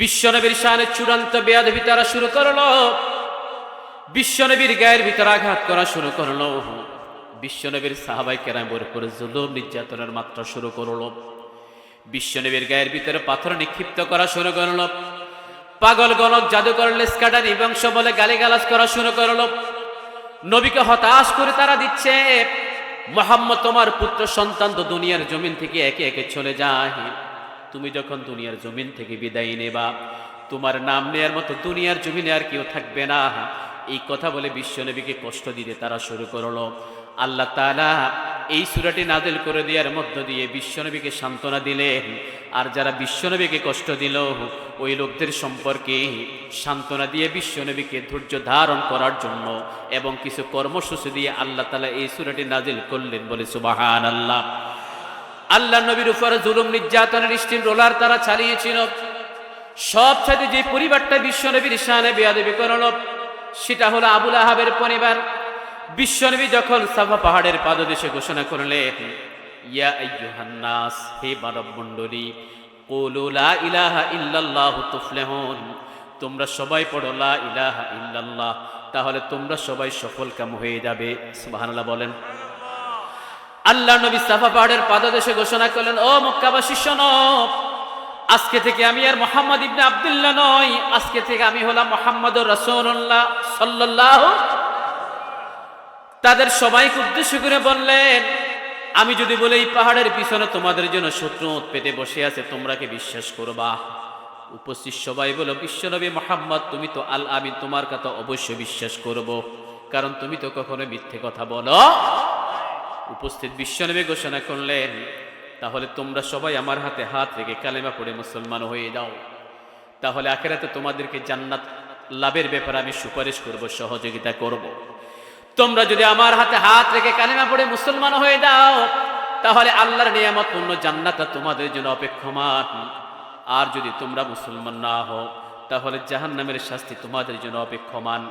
বিশ্বনবীর শানে চূড়ান্ত বেয়াদবি তারা শুরু করলো। বিশ্বনবীর গায়ের ভিতর আঘাত করা শুরু করলো। বিশ্বনবীর সাহাবায়ে কেরামের উপর জুলুম নির্যাতনের মাত্রা শুরু করলো। বিশ্বনবীর গায়ের ভিতরে পাথর নিক্ষিপ্ত করা শুরু করলো। পাগল গণক জাদুকর লেসকাটারি বংশ বলে গালিগালাজ করা শুরু করলো। নবীকে হতাশ করে তারা দিচ্ছে, মুহাম্মদ তোমার পুত্র সন্তান তো দুনিয়ার জমিন থেকে একে একে চলে যায়। তুমি যখন দুনিয়ার জমিন থেকে বিদায় নেবা, তোমার নাম নেয়ার মতো দুনিয়ার জমিনে আর কেউ থাকবে না। এই কথা বলে বিশ্বনবীকে কষ্ট দিতে তারা শুরু করলো। আল্লাহ তাআলা এই সূরাটি নাযিল করে দেওয়ার মধ্য দিয়ে বিশ্বনবীকে সান্ত্বনা দিলেন। আর যারা বিশ্বনবীকে কষ্ট দিল, ওই লোকদের সম্পর্কে সান্ত্বনা দিয়ে বিশ্বনবীকে ধৈর্য ধারণ করার জন্য এবং কিছু কর্মসূচি দিয়ে আল্লাহ তাআলা এই সূরাটি নাযিল করলেন। বলে সুবহানাল্লাহ। আল্লাহ নবীর উপর জুলুম নির্যাতনের স্টিম রোলার তারা চালিয়েছিল। সবচাইতে যে পরিবারটা বিশ্বনবীর শানে বেয়াদবি করলো, সেটা হলো আবু লাহাবের পরিবার। বিশ্বনবী যখন সাফা পাহাড়ের পাদদেশে ঘোষণা করলেন, ইয়া আইয়ুহান নাস, হে মানব মণ্ডলী, কুলু লা ইলাহা ইল্লাল্লাহু তুফলিহুন, তোমরা সবাই পড়ো লা ইলাহা ইল্লাল্লাহ, তাহলে তোমরা সবাই সফলকাম হয়ে যাবে। সুবহানাল্লাহ বলেন। আল্লাহ নবী সাফা পাহাড়ের পাদদেশে ঘোষণা করলেন, ও মক্কাবাসী শোনো, আজকে থেকে আমি আর মুহাম্মদ ইবনে আব্দুল্লাহ নই, আজকে থেকে আমি হলাম মুহাম্মদুর রাসূলুল্লাহ সাল্লাল্লাহু। তাদের সবাইকে উদ্দেশ্য করে বললেন, আমি যদি বলি এই পাহাড়ের পিছনে তোমাদের জন্য শত্রু পেতে বসে আছে, তোমরা কি বিশ্বাস করবা? উপস্থিত সবাই বলো, বিশ্বনবী মুহাম্মদ তুমি তো আল আমিন, তোমার কথা অবশ্যই বিশ্বাস করব, কারণ তুমি তো কখনো মিথ্যে কথা বলো। উপস্থিত বিশ্বনবী ঘোষণা করলেন, তাহলে তোমরা সবাই আমার হাতে হাত রেখে কালেমা পড়ে মুসলমান হয়ে যাও, তাহলে আখিরাতে তোমাদেরকে জান্নাত লাভের ব্যাপারে আমি সুপারিশ করব, সহযোগিতা করব। তোমরা যদি আমার হাতে হাত রেখে কালেমা পড়ে মুসলমান হয়ে যাও, তাহলে আল্লাহর নিয়ামতপূর্ণ জান্নাতটা তোমাদের জন্য অপেক্ষমান। আর যদি তোমরা মুসলমান না হও, তাহলে জাহান্নামের শাস্তি তোমাদের জন্য অপেক্ষমান।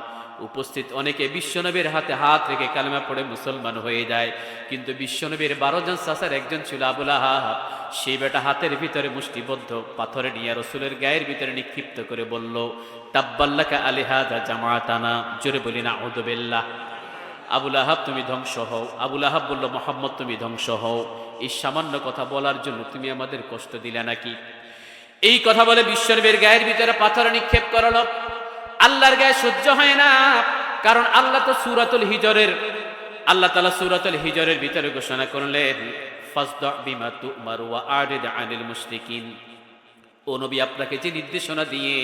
উপস্থিত অনেকে বিশ্বনবীর হাতে হাত রেখে কালেমা পড়ে মুসলমান হয়ে যায়, কিন্তু বিশ্বনবীর 12 জন চাচার একজন ছিল আবু লাহাব। সেই বেটা হাতের ভিতরে মুষ্টিবদ্ধ পাথরে নিয়ে রাসূলের গায়ের ভিতরে নিক্ষিপ্ত করে বলল, তাব্বাল্লাকা আলিহাযা জামাতানা। জোরে বলি নাউযু বিল্লাহ। আবু লাহাব তুমি ধ্বংস হও। আবু লাহাব বলল, মুহাম্মদ তুমি ধ্বংস হও, এই সামান্য কথা বলার জন্য তুমি আমাদের কষ্ট দিলে নাকি? এই কথা বলে বিশ্বনবীর গায়ের ভিতরে পাথর নিক্ষেপ করলো। আল্লাহর গায়ে সহ্য হয় না, কারণ আল্লাহ তো আল্লাহ তাআলা সূরাতুল হিজরের ভিতরে ঘোষণা করলেন, ফাসদা বিমা তুমার ওয়া আরিদ আনিল মুশরিকিন। ও নবী, আপনাকে যে নির্দেশনা দিয়ে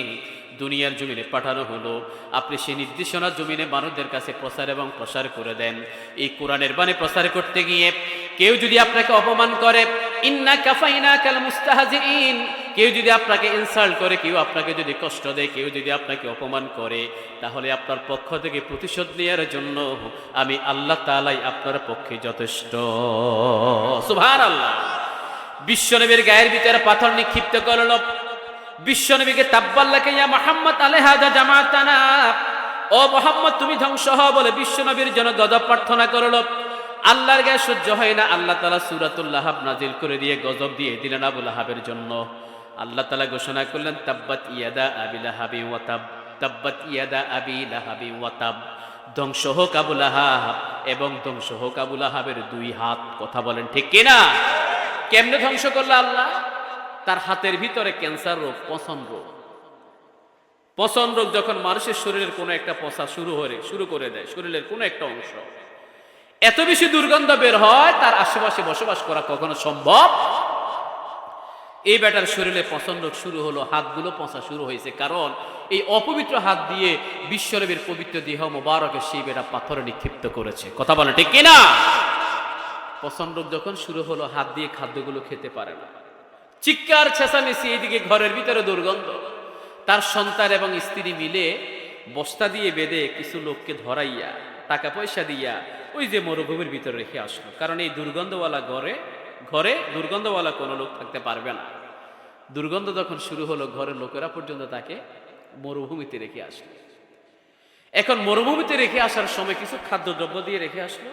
দুনিয়ার জমিনে পাঠানো হলো, আপনি সেই নির্দেশনা জমিনে মানুষদের কাছে প্রচার এবং প্রসার করে দেন। এই কোরআনের বাণী প্রচার করতে গিয়ে কেউ যদি আপনাকে অপমান করে, ইন্না কাফাইনাকাল মুস্তাহজিইন, কেউ যদি আপনাকে ইনসাল্ট করে, কেউ আপনাকে যদি কষ্ট দেয়, কেউ যদি আপনাকে অপমান করে, তাহলে আপনার পক্ষ থেকে প্রতিশোধ নেওয়ার জন্য আমি আল্লাহ তাআলাই আপনার পক্ষে যথেষ্ট। সুবহানাল্লাহ। বিশ্বনবীর গায়ের ভিতরে পাথর নিক্ষিপ্ত করলো। বিশ্বনবীকে তাব্বাল্লাকা ইয়া মুহাম্মদ আলিহাযা জামাতানা, ও মুহাম্মদ তুমি ধ্বংস হও বলে বিশ্বনবীর জন্য গজব প্রার্থনা করলো। আল্লাহর গায়ে সহ্য হয় না, আল্লাহ তাআলা সূরাতুল লাহাব নাজিল করে দিয়ে গজব দিয়ে দিলেন আবু লাহাবের জন্য। আল্লাহ তাআলা ঘোষণা করলেন, তাব্বাত ইয়াদা আবি লাহাবি ওয়া তাব, তাব্বাত ইয়াদা আবি লাহাবি ওয়া তাব। ধ্বংস হোক আবু লাহাব এবং ধ্বংস হোক আবু লাহাবের 2 হাত। কথা বলেন ঠিক কিনা? কেমনে ধ্বংস করলো আল্লাহ? তার হাতের ভিতরে ক্যান্সার রোগ, পচন রোগ। পচন রোগ যখন মানুষের শরীরের কোনো একটা পচা শুরু করে দেয়, শরীরের কোনো একটা অংশ এত বেশি দুর্গন্ধ বের হয়, তার আশেপাশে বসবাস করা কখনো সম্ভব। এই বেটার শরীরে পচন রোগ শুরু হলো, হাতগুলো পচা শুরু হয়েছে, কারণ এই অপবিত্র হাত দিয়ে বিশ্বনবীর পবিত্র দেহ মোবারকে সেই বেটা পাথরে নিক্ষিপ্ত করেছে। কথা বলেন ঠিক কিনা? পচন রোগ যখন শুরু হলো, হাত দিয়ে খাদ্যগুলো খেতে পারে না, চিৎকার চেঁচামেচি, এইদিকে ঘরের ভিতরে দুর্গন্ধ। তার সন্তান এবং স্ত্রী মিলে বস্তা দিয়ে বেঁধে কিছু লোককে ধরাইয়া টাকা পয়সা দিয়া ওই যে মরুভূমির ভিতরে রেখে আসলো, কারণ এই দুর্গন্ধওয়ালা ঘরে দুর্গন্ধওয়ালা কোনো লোক থাকতে পারবে না। দুর্গন্ধ যখন শুরু হলো, ঘরের লোকেরা পর্যন্ত তাকে মরুভূমিতে রেখে আসলো। এখন মরুভূমিতে রেখে আসার সময় কিছু খাদ্যদ্রব্য দিয়ে রেখে আসলো,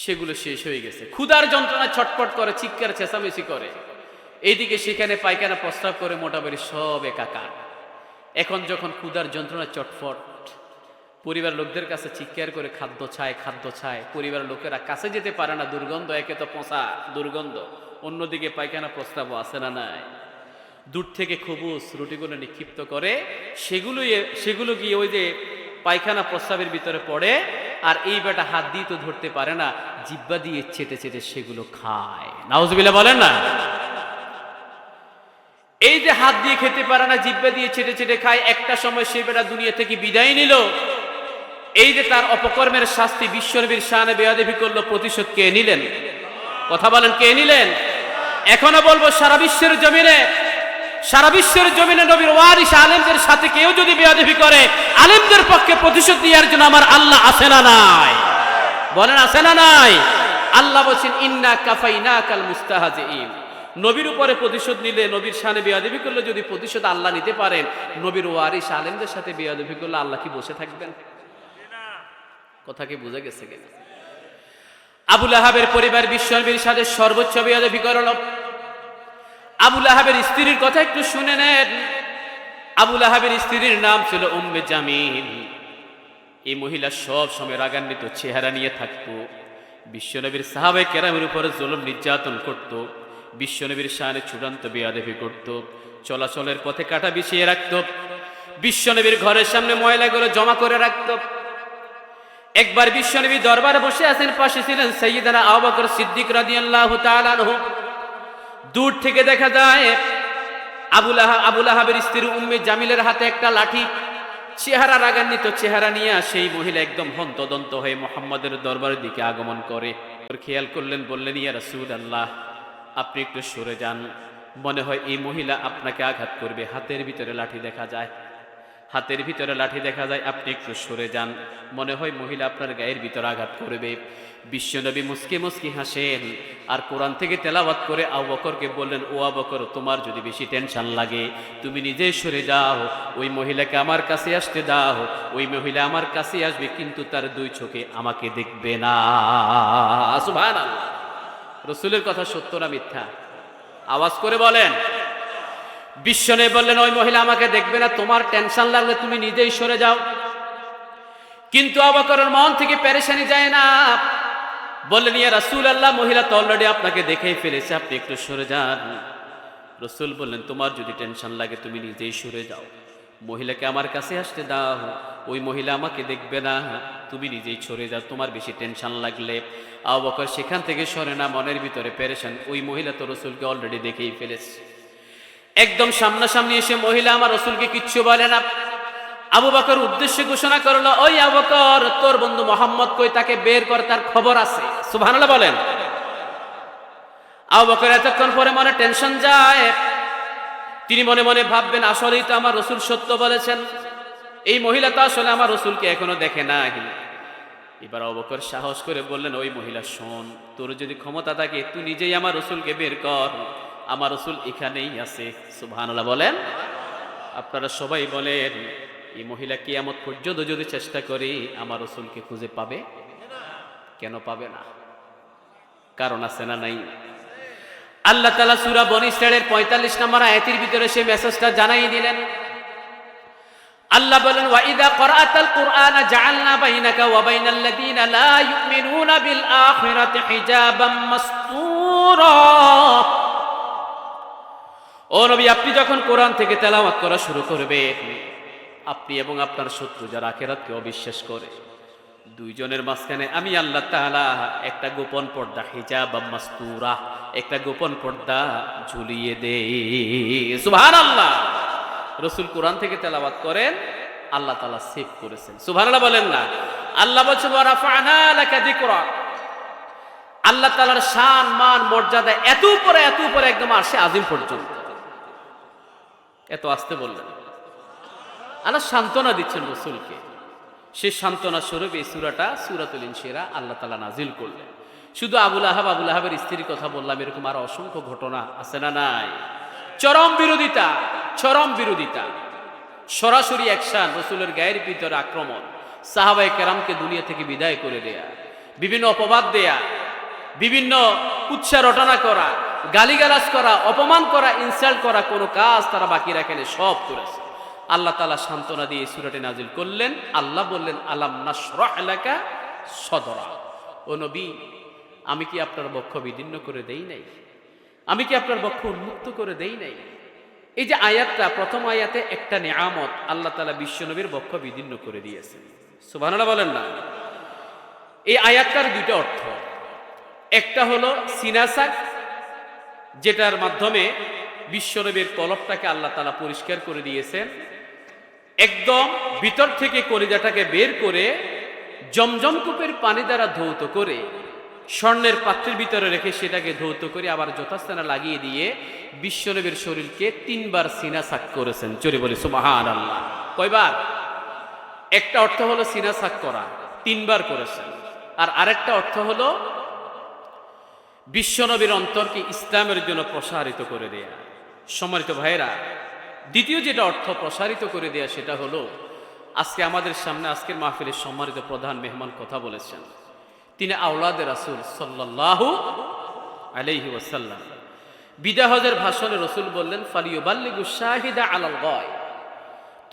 সেগুলো শেষ হয়ে গেছে। ক্ষুধার যন্ত্রণায় ছটফট করে, চিৎকার চেঁচামেচি করে। এইদিকে সেখানে পায়খানা প্রস্রাব করে মোটামুটি সব একাকার। এখন যখন ক্ষুধার যন্ত্রণা চটফট, পরিবার লোকদের কাছে চিৎকার করে খাদ্য চায়, খাদ্য চায়, পরিবারের লোকেরা কাছে যেতে পারে না, দুর্গন্ধ, একে তো পচা দুর্গন্ধ, অন্যদিকে পায়খানা প্রস্রাবও আছে না নাই। দূর থেকে খবুজ রুটিগুলো নিক্ষিপ্ত করে, সেগুলো গিয়ে ওই যে পায়খানা প্রস্রাবের ভিতরে পড়ে, আর এই বেটা হাত দিয়ে তো ধরতে পারে না, জিব্বা দিয়ে চেটে চেটে সেগুলো খায়। নাউজুবিল্লাহ বলেন না। এই যে হাত দিয়ে খেতে পারে না, জিব্বা দিয়ে চেটে চেটে খায়, একটা সময় সে বেটা দুনিয়া থেকে বিদায় নিল। এই যে তার অপকর্মের শাস্তি বিশ্বনবীর শানে বেয়াদবি করলো, প্রতিশোধ কে নিলেন? কথা বলেন, কে নিলেন? এখনো বলবো, সারা বিশ্বের জমিনে নবীর ওয়ারিস আলেমদের সাথে কেউ যদি বেয়াদবি করে, আলেমদের পক্ষে প্রতিশোধ দেওয়ার জন্য আমার আল্লাহ আছে না নাই? বলেন, আছে না নাই? আল্লাহ বলছেন, ইন্না কাফাইনাকাল মুস্তাহজিইন। নবীর উপরে প্রতিশোধ নিলে, নবীর শানে বেয়াদবি করলে যদি প্রতিশোধ আল্লাহ নিতে পারেন, নবীর ওয়ারিস আলেমদের সাথে বেয়াদবি করলে আল্লাহ কি বসে থাকবেন? কথা কি বুঝা গেছে কিনা? আবু লাহাবের পরিবার বিশ্বনবীর সাথে সর্বোচ্চ বেয়াদবি করল। আবু লাহাবের স্ত্রীর কথা একটু শুনে নেন। আবু লাহাবের স্ত্রীর নাম ছিল উম্মে জামিল। এই মহিলা সব সময় রাগান্বিত চেহারা নিয়ে থাকতো, বিশ্বনবীর সাহাবায়ে কেরামের উপরে জুলুম নির্যাতন করত, বিশ্বনবীর শানে চূড়ান্ত বেয়াদবি করত, চলাচলের পথে কাঁটা বিছিয়ে রাখত, বিশ্বনবীর ঘরের সামনে ময়লাগুলো জমা করে রাখত। একবার বিশ্বনবী দরবারে বসে আছেন, পাশে ছিলেন সাইয়্যিদানা আবু বকর সিদ্দিক রাদিয়াল্লাহু তাআলা আনহু। দূর থেকে দেখা যায় আবু লাহাবের স্ত্রী উম্মে জামিলের হাতে একটা লাঠি, চেহারা রাগান্বিত চেহারা নিয়ে সেই মহিলা একদম হন্তদন্ত হয়ে মুহাম্মদের দরবারের দিকে আগমন করে। খেয়াল করলেন, বললেন, ইয়া রাসূলুল্লাহ, আপনি একটু সরে যান, মনে হয় এই মহিলা আপনাকে আঘাত করবে, হাতের ভিতরে লাঠি দেখা যায়, আপনি একটু সরে যান, মনে হয় মহিলা আপনার গায়ের ভিতরে আঘাত করবে। বিশ্বনবী মুস্কি মুস্কি হাসেন আর কোরআন থেকে তেলাওয়াত করে আবু বকরকে বললেন, ও আবু বকর, তোমার যদি বেশি টেনশন লাগে তুমি নিজেই সরে যাও, ওই মহিলাকে আমার কাছে আসতে দাও, ওই মহিলা আমার কাছে আসবে, কিন্তু তার দুই চোখে আমাকে দেখবে না। সুবহানাল্লাহ। রাসূলের কথা সত্য না মিথ্যা? আওয়াজ করে বলেন। বিশ্বনবী বললেন, ওই মহিলা আমাকে দেখবে না, তোমার টেনশন লাগলে তুমি নিজেই সরে যাও। কিন্তু আবু বকরের মন থেকে পেরেশানি যায় না, বললেন, ইয়া রাসূলুল্লাহ, মহিলা তো অলরেডি আপনাকে দেখেই ফেলেছে, আপনি একটু সরে যান। রাসূল বললেন, তোমার যদি টেনশন লাগে তুমি নিজেই সরে যাও, মহিলাকে আমার কাছে আসতে দাও, ওই মহিলা আমাকে দেখবে না, তুমি নিজেই সরে যাও, তোমার বেশি টেনশন লাগলে। আবু বকর সেখান থেকে সরে না, মনের ভিতরে পেরেশান, ওই মহিলা তো রাসূলকে অলরেডি দেখেই ফেলেছে। একদম সামনাসামনি এসে মহিলা আমার রাসূলকে কিচ্ছু বলে না। আবু বকর উদ্দেশ্যে ঘোষণা করলো, ওই আবু বকর, তোর বন্ধু মুহাম্মদ কই, তাকে বের কর, তার খবর আছে। সুবহানাল্লাহ বলেন। আবু বকর এতক্ষণ পরে মনে টেনশন যায়, তিনি মনে মনে ভাববেন, আসলেই তো আমার রাসূল সত্য বলেছেন, এই মহিলা তো আসলে আমার রাসূলকে এখনো দেখে নাই। এবার আবু বকর সাহস করে বললেন, ওই মহিলা, শোন, তোর যদি ক্ষমতা থাকে তুই নিজেই আমার রাসূলকে বের কর, আমার রাসূল এখানেই আছে। সুবহানাল্লাহ বলেন। আপনারা সবাই বলেন, এই মহিলা কিয়ামত পর্যন্ত যদি চেষ্টা করি আমার রাসূলকে খুঁজে পাবে? কেন পাবে না? কারণ আছে না নাই? আল্লাহ তাআলা সূরা বনী ইসরাঈলের ৪৫ নম্বর আয়াতের ভিতরে সেই মেসেজটা জানাই দিলেন। আল্লাহ বলেন, ওয়া ইযা ক্বরাআতাল কুরআনা জাআলনা বাইনাকা ওয়া বাইনাল্লাযীনা লা ইউমিনুনা বিল আখিরাতি হিজাবাম মাসতুরা। ও নবী, আপনি যখন কোরআন থেকে তেলাওয়াত করা শুরু করবেন, আপনি এবং আপনার শত্রু যারা আখিরাতকে অবিশ্বাস করে, দুইজনের মাঝখানে আমি আল্লাহ তাআলা একটা গোপন পর্দা, হিজাবাম মাসতুরা, একটা গোপন পর্দা ঝুলিয়ে দেই। সুবহানাল্লাহ। রাসূল কোরআন থেকে তেলাওয়াত করেন, আল্লাহ তাআলা সেভ করেছেন। সুবহানাল্লাহ বলেন না। আল্লাহ বলছেন, ওয়া রাফা'না লাকা যিকরা। আল্লাহ তাআলার শান, মান, মর্যাদা এত উপরে একদম আরশে আজিম পর্যন্ত। এত আসতে বললেন। আল্লাহ সান্ত্বনা দিচ্ছেন রাসূলকে। সেই সান্ত্বনা স্বরূপ এই সূরাটা, সূরাতুল ইনশিরাহ, আল্লাহ তাআলা নাজিল করলেন। শুধু আবু লাহাবের স্ত্রীর কথা বললাম, এরকম আরো অসংখ্য ঘটনা আছে না নাই? চরম বিরোধিতা, সরাসরি অ্যাকশন, রাসূলের গায়ের ভিতরে আক্রমণ, সাহাবায়ে কেরামকে দুনিয়া থেকে বিদায় করে দেয়া, বিভিন্ন অপবাদ দেয়া, বিভিন্ন কুৎসা রটনা করা, গালিগালাজ করা, অপমান করা, ইনসাল্ট করা কোনো কাজ তারা বাকি রাখেনি, সব করেছে। আল্লাহ তাআলা সান্ত্বনা দিয়ে সূরাটি নাজিল করলেন। আল্লাহ বললেন, আলাম নাশরাহ লাকা সদরা, ও নবী আমি কি আপনার বক্ষ বিদীর্ণ করে দেই নাই? আমি কি আপনার বক্ষ উন্মুক্ত করে দেই নাই? এই যে আয়াতটা, প্রথম আয়াতে একটা নিয়ামত আল্লাহ তাআলা বিশ্বনবীর বক্ষ বিদীর্ণ করে দিয়েছেন। সুবহানাল্লাহ বলেন না? এই আয়াতটার দুইটা অর্থ। একটা হলো সিনাসাক, যেটার মাধ্যমে বিশ্বনবীর কলবটাকে আল্লাহ তাআলা পরিষ্কার করে দিয়েছেন। একদম ভিতর থেকে কলিজাটাকে বের করে জমজম কূপের পানি দ্বারা ধৌত করে স্বর্ণের পাত্রের ভিতরে রেখে সেটাকে ধৌত করে আবার যথাস্থানে লাগিয়ে দিয়ে বিশ্বনবীর শরীরকে 3 বার সিনাসাক করেছেন। জোরে বলি সুবহানাল্লাহ। কয়বার? একটা অর্থ হলো সিনাসাক করা, 3 বার করেছেন। আর আরেকটা অর্থ হলো বিশ্বনবীর অন্তরকে ইসলামের জন্য প্রসারিত করে দেয়া। সম্মানিত ভাইরা, দ্বিতীয় যেটা অর্থ প্রসারিত করে দেয়া, সেটা হলো আজকে আমাদের সামনে আজকের মাহফিলের সম্মানিত প্রধান মেহমান কথা বলেছেন। তিনি আওলাদে রাসূল সাল্লাল্লাহু আলাইহি ওয়াসাল্লাম। বিদায় হজের ভাষণে রসুল বললেন, ফালিয়ুবাল্লিগু শাহিদা আলাল গায়ব,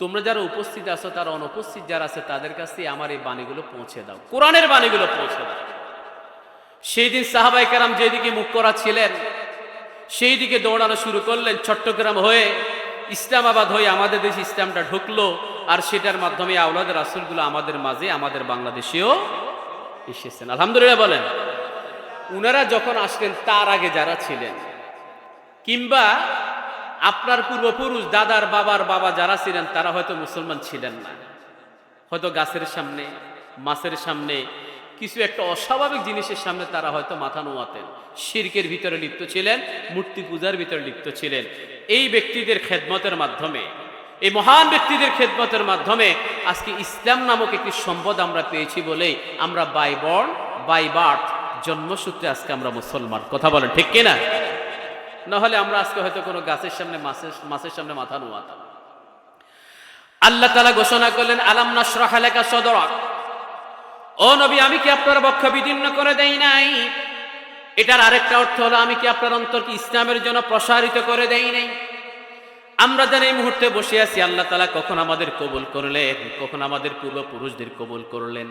তোমরা যারা উপস্থিত আছো তারা অনুপস্থিত যারা আছে তাদের কাছে আমার এই বাণীগুলো পৌঁছে দাও, কোরআনের বাণীগুলো পৌঁছে দাও। সেই দিন সাহাবায়ে কেরাম যেদিকে মুখ করা ছিলেন সেই দিকে দৌড়ানো শুরু করলেন। চট্টগ্রাম হয়ে, ইসলামাবাদ হয়ে আমাদের দেশে ইসলামটা ঢুকলো, আর সেটার মাধ্যমে আওলাদের রাসূলগুলো আমাদের মাঝে, আমাদের বাংলাদেশেও এসেছেন। আলহামদুলিল্লাহ বলেন। উনারা যখন আসলেন তার আগে যারা ছিলেন, কিংবা আপনার পূর্বপুরুষ দাদার বাবার বাবা যারা ছিলেন তারা হয়তো মুসলমান ছিলেন না, হয়তো গাছের সামনে, মাছের সামনে, কিছু একটা অস্বাভাবিক জিনিসের সামনে তারা হয়তো মাথা নোয়াতেন, শিরকের ভিতরে লিপ্ত ছিলেন, মূর্তি পূজার ভিতরে লিপ্ত ছিলেন। এই ব্যক্তিদের খেদমতের মাধ্যমে, এই মহান ব্যক্তিদের খেদমতের মাধ্যমে আজকে ইসলাম নামক একটি সম্পদ আমরা পেয়েছি বলেই আমরা বাই বর্ন বাই বার্থ, জন্মসূত্রে আজকে আমরা মুসলমান। কথা বলেন ঠিক কিনা? নাহলে আমরা আজকে হয়তো কোনো গাছের সামনে, মাছের সামনে মাথা নোয়াতাম। আল্লাহ তাআলা ঘোষণা করলেন, আলাম নাশরাহ লাকা সদরাক, ও নবী আমি কি আপনার বক্ষ বিদীর্ণ করে দেই নাই? এটার আরেকটা অর্থ হলো, আমি কি আপনার অন্তরকে ইসলামের জন্য প্রসারিত করে দেই নাই? আমরা যারা এই মুহূর্তে বসে আছি, আল্লাহ তাআলা কখন আমাদের কবুল করলেন, কখন আমাদের পূর্বপুরুষদের কবুল করলেন,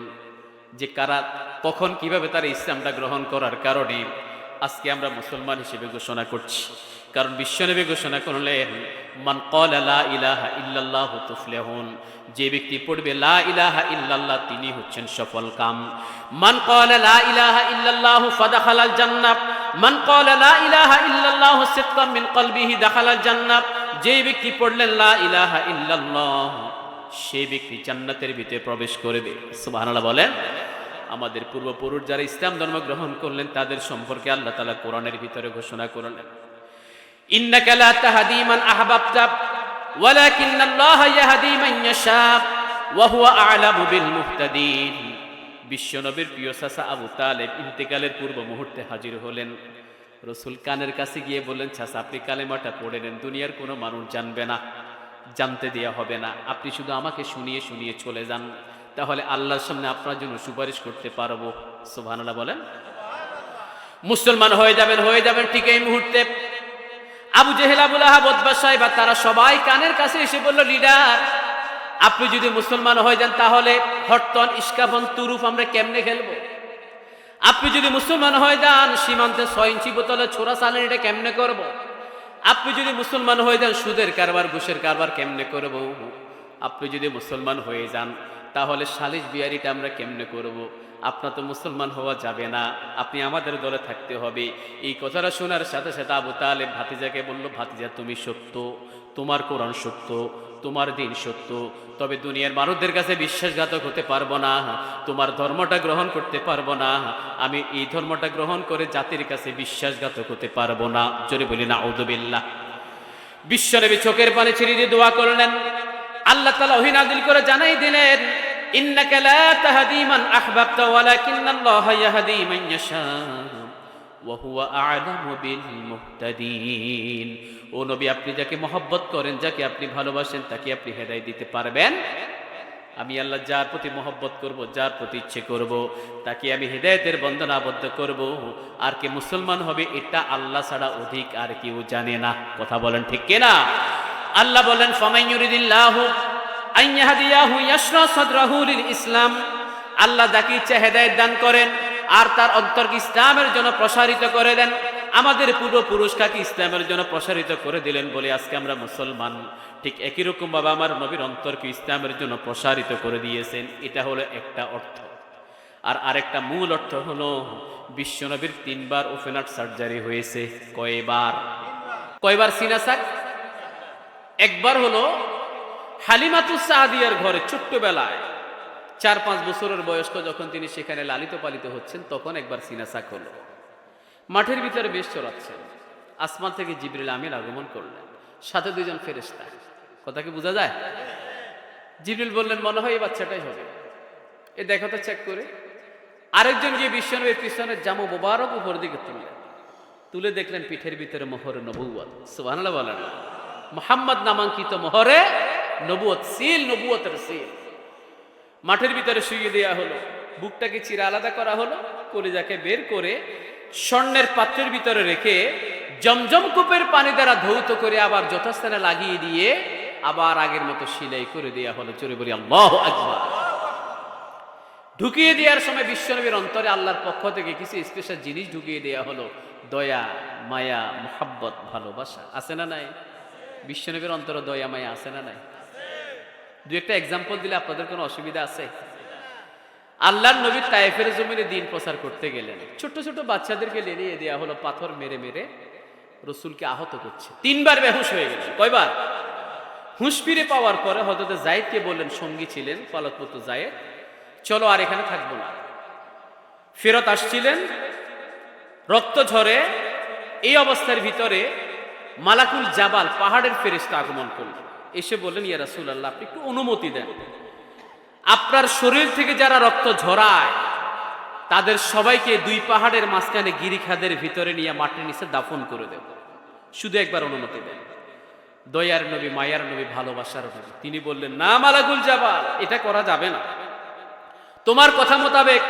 যে কারা কখন কিভাবে তারা ইসলামটা গ্রহণ করার কারণে আজকে আমরা মুসলমান হিসেবে ঘোষণা করছি। কারণ বিশ্বনবী ঘোষণা করলেন, মান ক্বালা লা ইলাহা ইল্লাল্লাহু তুফলিহুন, যে ব্যক্তি পড়বে লা ইলাহা ইল্লাল্লাহ তিনি হচ্ছেন সফল কাম। মান ক্বালা লা ইলাহা ইল্লাল্লাহু ফাদাখালাল জান্নাহ, মান ক্বালা লা ইলাহা ইল্লাল্লাহু সিদকাম মিন কলবিহি দাখালাল জান্নাহ, যে ব্যক্তি পড়লেন লা ইলাহা ইল্লাল্লাহ সেই ব্যক্তি জান্নাতের ভিতরে প্রবেশ করবে। সুবহানাল্লাহ বলেন। আমাদের পূর্বপুরুষ যারা ইসলাম ধর্ম গ্রহণ করলেন তাদের সম্পর্কে আল্লাহ তাআলা কোরআনের ভিতরে ঘোষণা করলেন, ইন্নাকা লা তাহদি মান আহবাবতা ওয়ালাকিন্নাল্লাহা ইয়াহদি মান ইয়াশা ওয়া হুয়া আ'লামু বিল মুহতাদিন। বিশ্বনবীর প্রিয় চাচা আবু তালেব ইন্তেকালের পূর্ব মুহূর্তে হাজির হলেন। রাসূল কানের কাছে গিয়ে বললেন, চাচা আপনি কালেমাটা পড়ে নেন, দুনিয়ার কোনো মানুষ জানবে না, জানতে দেয়া হবে না, আপনি শুধু আমাকে শুনিয়ে শুনিয়ে চলে যান, তাহলে আল্লাহর সামনে আপনার জন্য সুপারিশ করতে পারবো। সুবহানাল্লাহ বলেন। মুসলমান হয়ে যাবেন। ঠিক এই মুহূর্তে আবু জেহেল, আবু লাহাব, উতবা, শাইবা তারা সবাই কানের কাছে এসে বলল, লিডার আপনি যদি মুসলমান হয়ে যান তাহলে হরতন, ইস্কাবন, তুরুফ আমরা কেমনে খেলবো? আপনি যদি মুসলমান হয়ে যান সীমান্তে 6 ইঞ্চি বোতলে ছোড়া চালেন, এটা কেমনে করব? আপনি যদি মুসলমান হয়ে যান সুদের কারবার, ঘুষের কারবার কেমনে করব? আপনি যদি মুসলমান হয়ে যান তাহলে সালিশ বিয়ারিটা আমরা কেমনে করব? আপনার তো মুসলমান হওয়া যাবে না, আপনি আমাদের দলে থাকতে হবে। এই কথাটা শোনার সাথে সাথে আবু তালেব ভাতিজাকে বলল, ভাতিজা তুমি সত্য, তোমার কোরআন সত্য, তোমার দিন সত্য, তবে দুনিয়ার মানুষদের কাছে বিশ্বাসঘাতক হতে পারবো না, তোমার ধর্মটা গ্রহণ করতে পারবো না, আমি এই ধর্মটা গ্রহণ করে জাতির কাছে বিশ্বাসঘাতক হতে পারবো না। জোরে বলি নাউযুবিল্লাহ। বিশ্বনবী চোখের পানি ছেড়ে দিয়ে দোয়া করলেন। আল্লাহ তাআলা ওহী নাযিল করে জানাই দিলেন, ইন্নাকা লা তাহদি মান আহবাবতা ওয়ালাকিন্নাল্লাহা ইয়াহদি মান ইয়াশা ওয়া হুয়া আ'লামু বিল মুহতাদিন। ও নবী আপনি যাকে মহব্বত করেন, যাকে আপনি ভালোবাসেন তাকে আপনি হেদায়েত দিতে পারবেন, আমি আল্লাহ যার প্রতি মহব্বত করব, যার প্রতি ইচ্ছে করব, তাকে আমি হেদায়েতের বন্ধনে আবদ্ধ করব। আর কে মুসলমান হবে এটা আল্লাহ ছাড়া অধিক আর কেউ জানে না। কথা বলেন ঠিক কিনা? আল্লাহ বলেন ফামান ইউরিদিল্লাহু আন ইয়াহদিয়াহু ইয়াশরা সাদরাহু লিল ইসলাম। আল্লাহ যাকে ইচ্ছা হেদায়েত দান করেন আর তার অন্তরকে ইসলামের জন্য প্রসারিত করে দেন। আমাদের পূর্বপুরুষকে ইসলামের জন্য প্রসারিত করে দিলেন বলে আজকে আমরা মুসলমান। ঠিক একই রকম ভাবে আমার নবীর অন্তরকে ইসলামের জন্য প্রসারিত করে দিয়েছেন। এটা হলো একটা অর্থ। আর আরেকটা মূল অর্থ হলো বিশ্বনবীর 3 বার ওপেন হার্ট সার্জারি হয়েছে। কয়বার সিনাসাক? একবার হলো হালিমাতুস সাদিয়ার ঘরে ছোট্টবেলায় 4-5 বছরের বয়স্ক যখন তিনি সেখানে লালিত পালিত হচ্ছেন তখন একবার সিনাসাক হলো। মাঠের ভিতরে বেশ চড়াচ্ছেন, আসমান থেকে জিবরিল আমিন আগমন করলেন, সাথে 2 জন ফেরেশতা। কথা কি বোঝা যায়? জিবরিল বললেন মনে হয় এই বাচ্চাটাই হবে, এ দেখো তো চেক করে। আরেকজন গিয়ে বিশ্বনবীর পিছনের জামা মোবারক উপর দিকে তুলে দেখলেন পিঠের ভিতরে মোহরে নবুয়ত। সুবহানাল্লাহ বলেন। মুহাম্মদ নামাঙ্কিত মোহরে নবুয়ত, সিল, নবুয়তের সিল। মাঠের ভিতরে শুইয়ে দেওয়া হলো, বুকটাকে চিরা আলাদা করা হলো, কলিজাকে বের করে স্বর্ণের পাত্রের ভিতরে রেখে জমজম কূপের পানি দ্বারা ধৌত করে আবার যথাস্থানে লাগিয়ে দিয়ে আবার আগের মতো সিলাই করে দেওয়া হলো। জোরে বলি আল্লাহু আকবার। ঢুকিয়ে দেওয়ার সময় বিশ্বনবীর অন্তরে আল্লাহর পক্ষ থেকে কিছু স্পেশাল জিনিস ঢুকিয়ে দেওয়া হলো। দয়া, মায়া, মোহাব্বত, ভালোবাসা আছে না নাই? বিশ্বনবীর অন্তরে দয়া মায়া আছে না নাই? 2-একটা এক্সাম্পল দিলে আপনাদের কোনো অসুবিধা আছে? আল্লাহর নবী তায়েফের জমিনে দ্বীন প্রচার করতে গেলেন। ছোট ছোট বাচ্চাদেরকে লেলিয়ে দেওয়া হলো, পাথর মেরে মেরে রাসূলকে আহত করছে। 3 বার বেহুশ হয়ে গেলেন। কয়বার? হুঁশ ফিরে পাওয়ার পরে হযরত যায়েদকে বললেন, সঙ্গী ছিলেন পালকপুত্র যায়েদ, চলো আর এখানে থাকবো না। ফেরত আসছিলেন, রক্ত ঝরে। এই অবস্থার ভিতরে মালাকুল জাবাল, পাহাড়ের ফেরেশতা আগমন করলেন। এসে বললেন, ইয়া রাসূলুল্লাহ, আপনি একটু অনুমতি দেন, আপনার শরীর থেকে যারা রক্ত ঝরায় তাদের সবাইকে 2 পাহাড়ের মাঝখানে গিরিখাদের ভিতরে নিয়ে মাটির নিচে দাফন করে দেব, শুধু একবার অনুমতি দেন। দয়ার নবী, মায়ার নবী, ভালোবাসার নবী, তিনি বললেন, না মালাকুল জাবাল, এটা করা যাবে না। তোমার কথা মোতাবেক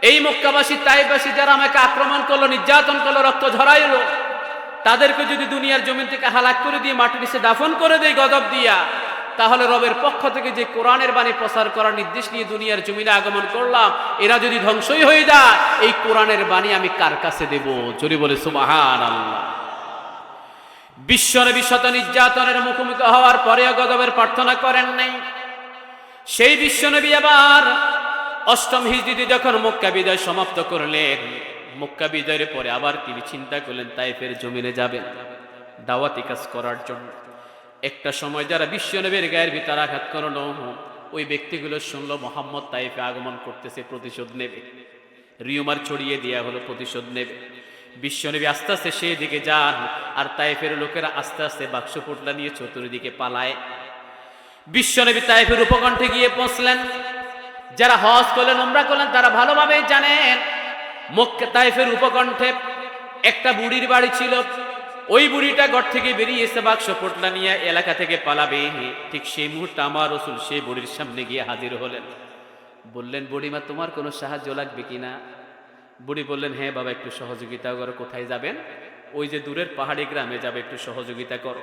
এই মক্কাবাসী, তায়েফবাসী যারা আমাকে আক্রমণ করলো, নির্যাতন করলো, রক্ত ঝরাইলো, তাদেরকে যদি দুনিয়ার জমিন থেকে হালাক করে দিয়ে মাটির নিচে দাফন করে দেই গজব দিয়া, তাহলে রবের পক্ষ থেকে যে কোরআনের বাণী প্রচার করার নির্দেশ নিয়ে দুনিয়ার জমিনে আগমন করলাম, এরা যদি ধ্বংসই হয়ে যায়, এই কোরআনের বাণী আমি কার কাছে দেব? জোরে বলে সুবহানাল্লাহ। বিশ্বনবী শত নির্যাতনের মুখোমুখি হওয়ার পরেও গজবের প্রার্থনা করেন নাই। সেই বিশ্বনবী আবার 8ম হিজরিতে যখন মক্কা বিজয় সমাপ্ত করলেন, মক্কা বিজয়ের পরে আবার তিনি চিন্তা করলেন তায়েফের জমিনে যাবেন দাওয়াতি কাজ করার জন্য। একটা সময় যারা বিশ্বনবীর গায়ের ভিতর আঘাত করলো, ওই ব্যক্তিগুলো শুনলো মুহাম্মদ তায়েফে আগমন করতেছে, প্রতিশোধ নেবে। রিউমার ছড়িয়ে দেওয়া হলো, প্রতিশোধ নেবে। বিশ্বনবী আস্তে আস্তে সেই দিকে যান, আর তায়েফের লোকেরা আস্তে আস্তে বাক্স পোটলা নিয়ে চতুর্দিকে পালায়। বিশ্বনবী তায়েফের উপকণ্ঠে গিয়ে পৌঁছলেন। যারা হজ করলেন, উমরা করলেন, তারা ভালোভাবেই জানেন মক্কা তায়েফের উপকণ্ঠে একটা বুড়ির বাড়ি ছিল। ওই বুড়িটা ঘর থেকে বেরিয়ে এসে বাক্স পোটলা নিয়ে এলাকা থেকে পালাবে। ঠিক সেই মুহূর্তে আমার রাসূল সেই বুড়ির সামনে গিয়ে হাজির হলেন। বললেন, বুড়িমা, তোমার কোনো সাহায্য লাগবে কিনা? বুড়ি বললেন, হ্যাঁ বাবা, একটু সহযোগিতা করো। কোথায় যাবেন? ওই যে দূরের পাহাড়ি গ্রামে যাবে, একটু সহযোগিতা করো।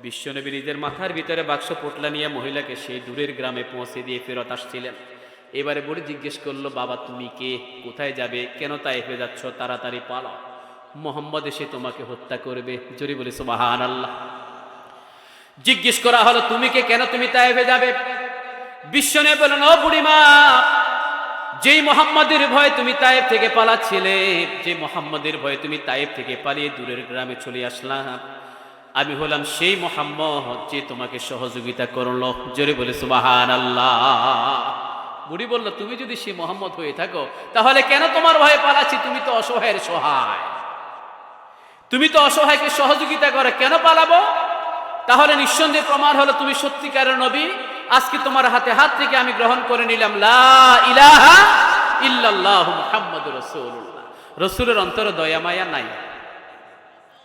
বিশ্বনবী নিজের মাথার ভিতরে বাক্স পোটলা নিয়ে মহিলাকে সেই দূরের গ্রামে পৌঁছে দিয়ে ফেরত আসছিলেন। এবারে বুড়ি জিজ্ঞেস করলো, বাবা তুমি কে? কোথায় যাবে? কেন তায়েফে যাচ্ছ? তাড়াতাড়ি পালাও, মুহাম্মদ এসে তোমাকে হত্যা করবে। জোরে বলি সুবহানাল্লাহ। জিজ্ঞেস করা হলো, তুমি কে? কেন তুমি তায়েফে যাবে? বিশ্বনবী বললেন, ও বুড়িমা, যেই মুহাম্মাদের ভয়ে তুমি তায়েফ থেকে পালাচ্ছিলে, যে মুহাম্মাদের ভয়ে তুমি তায়েফ থেকে পালিয়ে দূরের গ্রামে চলে আসলাম, আমি হলাম সেই মুহাম্মদ যে তোমাকে সহযোগিতা করলো। জোরে বলে সুবহানাল্লাহ। বুড়ি বলল, তুমি যদি সেই মুহাম্মদ হয়ে থাকো, তাহলে কেন তোমার ভয়ে পালাচ্ছি? তুমি তো অসহায়ের সহায়, তুমি তো অসহায়কে সহযোগিতা করে, কেন পালাবো? তাহলে নিঃসন্দেহে প্রমাণ হলো তুমি সত্যিকারের নবী। আজকে তোমার হাতে হাত থেকে আমি গ্রহণ করে নিলাম লা ইলাহা ইল্লাল্লাহু মুহাম্মাদুর রাসূলুল্লাহ। রাসূলের অন্তরে দয়া মায়া নাই?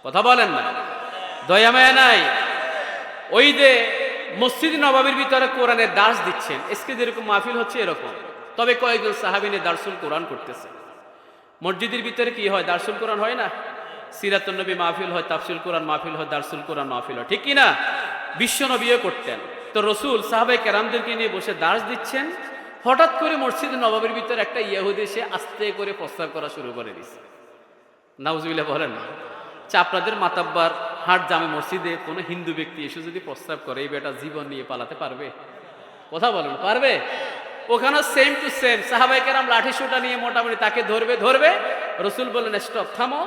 কথা বলেন না, দয়া মায়া নাই? ওই যে মসজিদ নববীর ভিতরে কোরআনের দার্স দিচ্ছেন, আজকে যেরকম মাহফিল হচ্ছে এরকম, তবে কয়েকজন সাহাবী নিয়ে দার্সুল কোরআন করতেছে। মসজিদের ভিতরে কি হয়, দার্সুল কোরআন হয় না? সিরাতুন নবী মাহফিল হয়, তাফসিল কোরআন মাহফিল হয়, দার্সুল কোরআন মাহফিল হয়, ঠিক কি না? বিশ্ব নবীও করতেন। তো রসুল সাহাবায়ে কেরামদেরকে নিয়ে বসে দার্স দিচ্ছেন, হঠাৎ করে মসজিদ নববীর ভিতরে একটা ইহুদি এসে আস্তে করে প্রস্তাব করা শুরু করে দিচ্ছে। নাউজুবিল্লাহ বলেন না? আপনাদের মাতাব্বার হাট জামে মসজিদে কোনো হিন্দু ব্যক্তি এসে যদি প্রস্তাব করে, এই বেটা জীবন নিয়ে পালাতে পারবে? কথা বলেন, পারবে? ওখানে সেম টু সেম সাহাবায়ে কেরাম লাঠি সোটা নিয়ে মোটামুটি তাকে ধরবে। রসুল বললেন, স্টপ, থামো,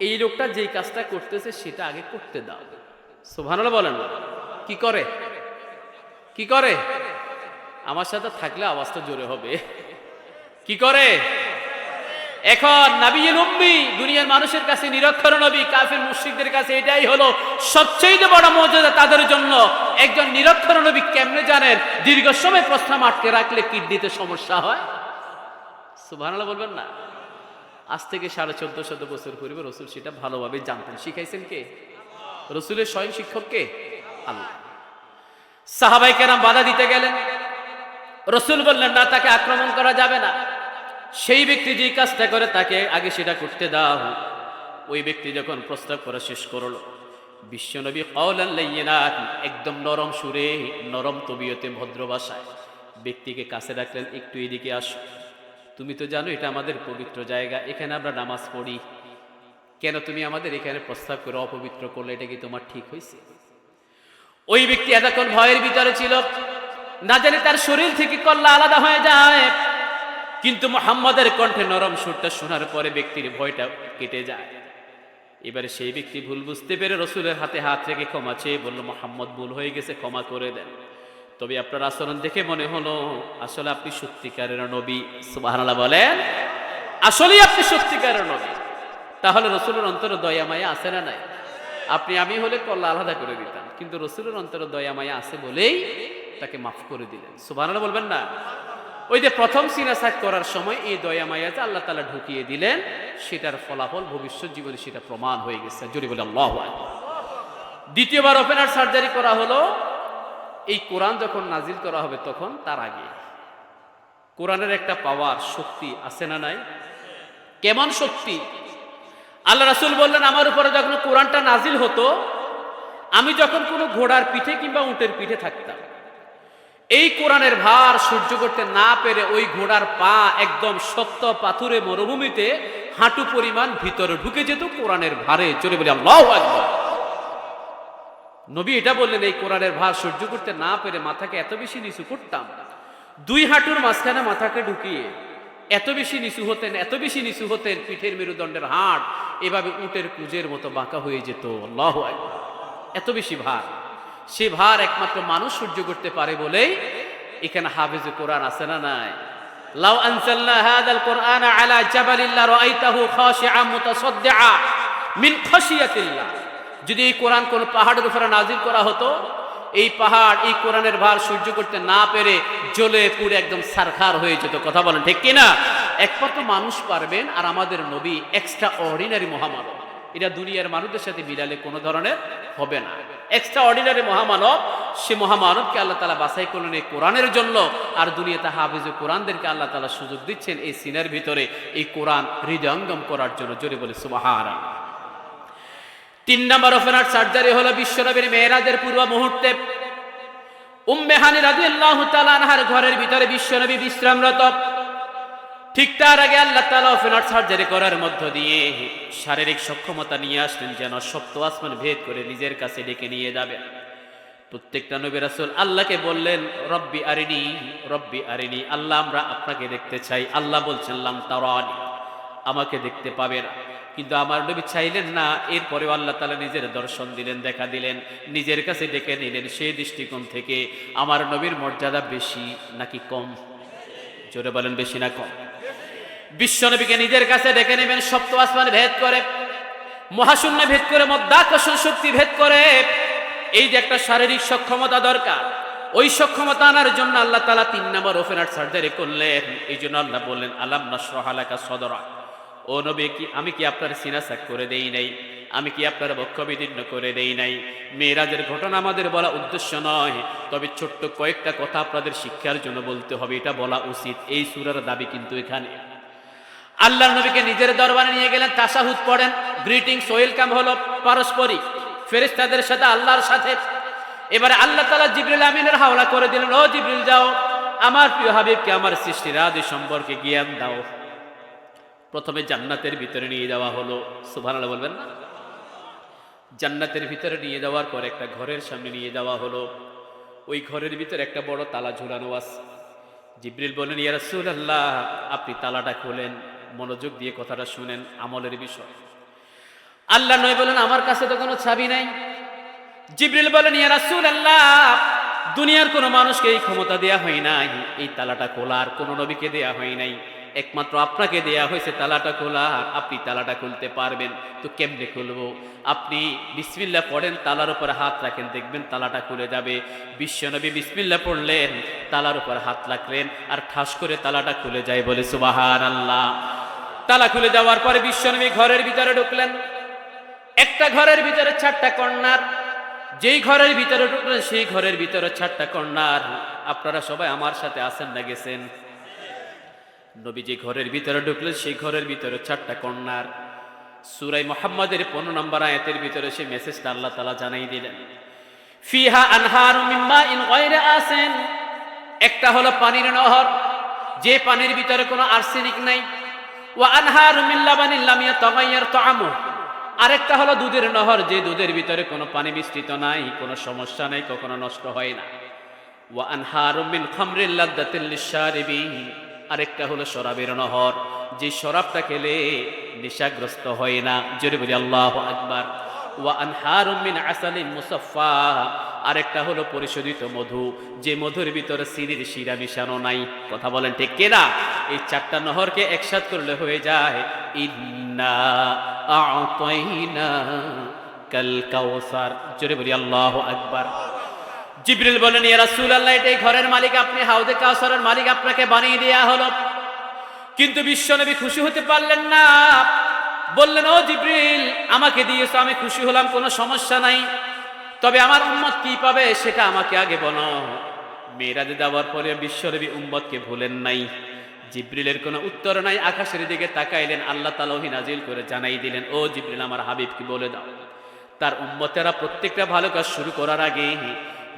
এই লোকটা যেই কাজটা করতেছে সেটা আগে করতে দাও। সুবহানাল্লাহ বলেন। কি করে? আমার সাথে থাকলে আওয়াজটা জোরে হবে। কি করে? এখন নবীল উম্মি, দুনিয়ার মানুষের কাছে নিরক্ষর নবী, কাফির মুশরিকদের কাছে এটাই হলো সবচেয়ে বড় মুজিজা তাদের জন্য। একজন নিরক্ষর নবী কেমনে জানেন দীর্ঘ সময় প্রস্রাব আটকে রাখলে কিডনিতে সমস্যা হয়? সুবহানাল্লাহ বলবেন না? আজ থেকে 1450 বছর পূর্বে রসুল সেটা ভালোভাবে জানতেন। শিখাইছেন কে? রসুলের স্বয়ং শিক্ষক কে? আল্লাহ। সাহাবায়ে কেরাম বাধা দিতে গেলেন, রসুল বললেন না, তাকে আক্রমণ করা যাবে না। সেই ব্যক্তি যে কাজটা করে তাকে আগে সেটা করতে দাও। ওই ব্যক্তি যখন প্রস্তাব করা শেষ করলো, বিশ্বনবী কওলান লাইয়িনাত, একদম নরম সুরে, নরম তবিয়তে, ভদ্র ভাষায় ব্যক্তিকে কাছে রাখলেন, একটু এদিকে আসো, তুমি তো জানো এটা আমাদের পবিত্র জায়গা, এখানে আমরা নামাজ পড়ি, কেন তুমি আমাদের এখানে প্রস্তাব করে অপবিত্র করলে? এটা কি তোমার ঠিক হয়েছে? ওই ব্যক্তি এতক্ষণ ভয়ের ভিতরে ছিল, না জানি তার শরীর থেকে কল্লা আলাদা হয়ে যায়, কিন্তু মুহাম্মাদের কণ্ঠে নরম সুরটা শোনার পরে ব্যক্তির ভয়টা কেটে যায়। এবারে সেই ব্যক্তি ভুল বুঝতে পেরে রসুলের হাতে হাত রেখে ক্ষমা চেয়ে বলল, মুহাম্মদ ভুল হয়ে গেছে, ক্ষমা করে দেন। তবে আপনার আচরণ দেখে মনে হলো আসলে আপনি সত্যিকারের নবী। সুবহানাল্লাহ বলেন, আসলেই আপনি সত্যিকারের নবী। তাহলে রসুলের অন্তরে দয়া মায়া আছে না নাই? আমি হলে কল্লা আলাদা করে দিতাম, কিন্তু রসুলের অন্তরে দয়া মায়া আছে বলেই তাকে মাফ করে দিলেন। সুবহানাল্লাহ বলবেন না? ওই যে প্রথম সিনাসাক করার সময় এই দয়া মায়াতে আল্লাহ তাআলা ঢুকিয়ে দিলেন, সেটার ফলাফল ভবিষ্যৎ জীবনে সেটা প্রমাণ হয়ে গেছে। জোরে বলে আল্লাহু আকবার। দ্বিতীয়বার ওপেন হার্ট সার্জারি করা হলো, এই কোরআন যখন নাজিল করা হবে তখন, তার আগে কোরআনের একটা পাওয়ার, শক্তি আছে না নাই? কেমন শক্তি? আল্লাহ রাসূল বললেন, আমার উপরে যখন কোরআনটা নাজিল হতো, আমি যখন কোনো ঘোড়ার পিঠে কিংবা উটের পিঠে থাকতাম, এই কোরআনের ভার সহ্য করতে না পেরে ওই ঘোড়ার পা একদম শক্ত পাথুরে মরুভূমিতে হাঁটু পরিমাণ ভিতরে ঢুকে যেত কোরআনের ভারে। জোরে বলি আল্লাহু আকবার। নবী এটা বললেন, এই কোরআনের ভার সহ্য করতে না পেরে মাথাকে এত বেশি নিচু করতাম, 2 হাঁটুর মাঝখানে মাথাকে ঢুকিয়ে এত বেশি নিচু হতেন, পিঠের মেরুদণ্ডের হাড় এভাবে উটের কুজের মতো বাঁকা হয়ে যেত। আল্লাহু আকবার। এত বেশি ভার, সে ভার একমাত্র মানুষ সহ্য করতে পারে বলেই এখানে হাফেজে কোরআন আছে না নাই? লাউ আনজালনা হাযাল কুরআনা আলা জাবালিন লারাআইতাহু খাশিআম মুতাসাদ্দিআ মিন খাশিয়াতিল্লাহ। যদি এই কোরআন কোন পাহাড়ের উপরে নাজিল করা হতো, এই পাহাড় এই কোরআনের ভার সহ্য করতে না পেরে জ্বলে পুড়ে একদম সারখার হয়ে যেত। কথা বলেন ঠিক কিনা? একমাত্র মানুষ পারবেন, আর আমাদের নবী এক্সট্রা অর্ডিনারি মহামানব। এটা দুনিয়ার মানুষদের সাথে মিলালে কোনো ধরনের হবে না। এক্সট্রা অর্ডিনারি মহামানব, সে মহামানবকে আল্লাহ তাআলা বাছাই করলেন এই কোরআনের জন্য। আর দুনিয়াতে হাফেজে কোরআনদেরকে আল্লাহ তাআলা সুযোগ দিচ্ছেন এই সিনার ভিতরে এই কোরআন হৃদয়ঙ্গম করার জন্য। জোরে বলে সুবহানাল্লাহ। 3 নম্বর ওপেন হার্ট সার্জারি হলো বিশ্বনবীর মেরাজের পূর্ব মুহূর্তে উম্মে হানি রাদিয়াল্লাহু তাআলা আনহার ঘরের ভিতরে বিশ্বনবী বিশ্রামরত। ঠিক তার আগে আল্লাহ তাআলা ওপেন হার্ট সার্জারি করার মধ্য দিয়ে শারীরিক সক্ষমতা নিয়ে আসলেন, যেন সপ্ত আসমান ভেদ করে নিজের কাছে ডেকে নিয়ে যাবেন। প্রত্যেকটা নবী রাসূল আল্লাহকে বললেন, রব্বি আরিনি, রব্বি আরিনি, আল্লাহ আমরা আপনাকে দেখতে চাই। আল্লাহ বলছেন, লাম তারানি, আমাকে দেখতে পাবে না। কিন্তু আমার নবী চাইলেন না। এরপরেও আল্লাহ তাআলা নিজের দর্শন দিলেন, দেখা দিলেন, নিজের কাছে ডেকে নিলেন। সেই দৃষ্টিকোণ থেকে আমার নবীর মর্যাদা বেশি নাকি কম? জোরে বলেন, বেশি না কম? বিশ্বনবীকে নিজের কাছে ডেকে নেবেন, সপ্ত আসমান ভেদ করে, মহাশূন্য ভেদ করে, মধ্যাকর্ষণ শক্তি ভেদ করে। এই যে একটা শারীরিক সক্ষমতা দরকার, ওই সক্ষমতা আনার জন্য আল্লাহ তাআলা 3 নম্বর ওপেন হার্ট সার্জারি করলেন। এই জন্য আল্লাহ বললেন, আলাম নাশরাহ লাকা সদরা, ও নবী কি আমি কি আপনার সিনা সাক করে দেই নাই? আমি কি আপনার বক্ষ বিদীর্ণ করে দেই নাই? মেরাজের ঘটনা আমাদের বলা উদ্দেশ্য নয়, তবে ছোট্ট কয়েকটা কথা আপনাদের শিক্ষার জন্য বলতে হবে, এটা বলা উচিত। এই সূরার দাবি কিন্তু এখানে আল্লাহর নবীকে নিজের দরবারে নিয়ে গেলেন, তাশাহুদ পড়েন, গ্রিটিংস ওয়েলকাম হলো পারস্পরিক ফেরেশতাদের সাথে আল্লাহর সাথে। এবারে আল্লাহ তাআলা জিবরিল আমিনের হাওলা করে দিলেন, ও জিবরিল যাও আমার প্রিয় হাবিবকে আমার সৃষ্টির আদি সম্পর্কে জ্ঞান দাও। প্রথমে জান্নাতের ভিতরে নিয়ে যাওয়া হলো, সুবহানাল্লাহ বলবেন না? জান্নাতের ভিতরে নিয়ে যাওয়ার পর একটা ঘরের সামনে নিয়ে যাওয়া হলো। ওই ঘরের ভিতরে একটা বড় তালা ঝুলানো আছে। জিবরিল বলেন, ইয়া রাসূলুল্লাহ আপনি তালাটা খোলেন, মনোযোগ দিয়ে কথাটা শুনেন, আমলের বিষয়। আল্লাহ নবী বলেন, আমার কাছে তো কোনো চাবি নাই। জিবরিল বলেন, ইয়া রাসূলুল্লাহ দুনিয়ার কোনো মানুষকে এই ক্ষমতা দেয়া হয় নাই, এই তালাটা খোলার কোনো নবীকে দেয়া হয় নাই, একমাত্র আপনাকে দেয়া হয়েছে তালাটা খোলা, আপনি তালাটা খুলতে পারবেন। তো কেমনে খুলবো? আপনি বিসমিল্লাহ পড়েন, তালার উপর হাত রাখেন, দেখবেন তালাটা খুলে যাবে। বিশ্বনবী বিসমিল্লাহ পড়লেন, তালার উপর হাত রাখলেন, আর ঠাস করে তালাটা খুলে যায়, বলে সুবহানাল্লাহ। তালা খুলে যাওয়ার পরে বিশ্বনবী ঘরের ভিতরে ঢুকলেন। একটা ঘরের ভিতরে 4টা কর্নার, যেই ঘরের ভিতরে ঢুকলেন সেই ঘরের ভিতরে 4টা কর্নার। আপনারা সবাই আমার সাথে আছেন না গেছেন? নবী যে ঘরের ভিতরে ঢুকলেন সেই ঘরের ভিতরে 4টা কর্নার। সূরা মুহাম্মাদের 15 নম্বর আয়াতের ভিতরে সেই মেসেজটা আল্লাহ তাআলা জানাই দিলেন, ফিহা আনহারু মিন মাইন গায়রি আসিন। একটা হলো পানির নহর, যে পানির ভিতরে কোনো আর্সেনিক নাই। ওয়া আনহারু মিন লাবানিন লাম ইয়াতাগায়্যার তা'আমু। আরেকটা হলো দুধের নহর, যে দুধের ভিতরে কোনো পানি মিশ্রিত নাই, কোনো সমস্যা নাই, কখনো নষ্ট হয় না। ওয়া আনহারু মিন খামরিল লাযযাতিল লিশশারিবিন। আরেকটা হলো শরাবের নহর, যে শরাবটা খেলে নেশাগ্রস্ত হয় না। জোরে বলি আল্লাহু আকবার। ওয়া আনহারু মিন আসালিন মুসাফফা। আরেকটা হলো পরিশোধিত মধু, যে মধুর ভিতরে চিনির শিরা মিশানো নাই। কথা বলেন ঠিক কিনা? এই 4টা নহরকে একসাথে করলে হয়ে যায় ইন্না আ'তাইনা কাল কাউসার। জোরে বলি আল্লাহু আকবার। জিবরিল বলেন, ইয়া রাসূলুল্লাহ এটাই ঘরের মালিক আপনি, হাউজে কাউসারের মালিক আপনাকে বানিয়ে দেয়া হলো। কিন্তু বিশ্বনবী খুশি হতে পারলেন না। বললেন, ও জিবরিল আমাকে দিয়েছো, আমি খুশি হলাম, কোনো সমস্যা নাই, তবে আমার উম্মত কি পাবে সেটা আমাকে আগে বলো। মেরাজে যাওয়ার পরে বিশ্বনবী উম্মতকে ভুলেন নাই। জিবরিলের কোনো উত্তর নাই, আকাশের দিকে তাকাইলেন, আল্লাহ তাআলা ওহী নাজিল করে জানাই দিলেন, ও জিবরিল আমার হাবিবকে বলে দাও তার উম্মতেরা প্রত্যেকটা ভালো কাজ শুরু করার আগে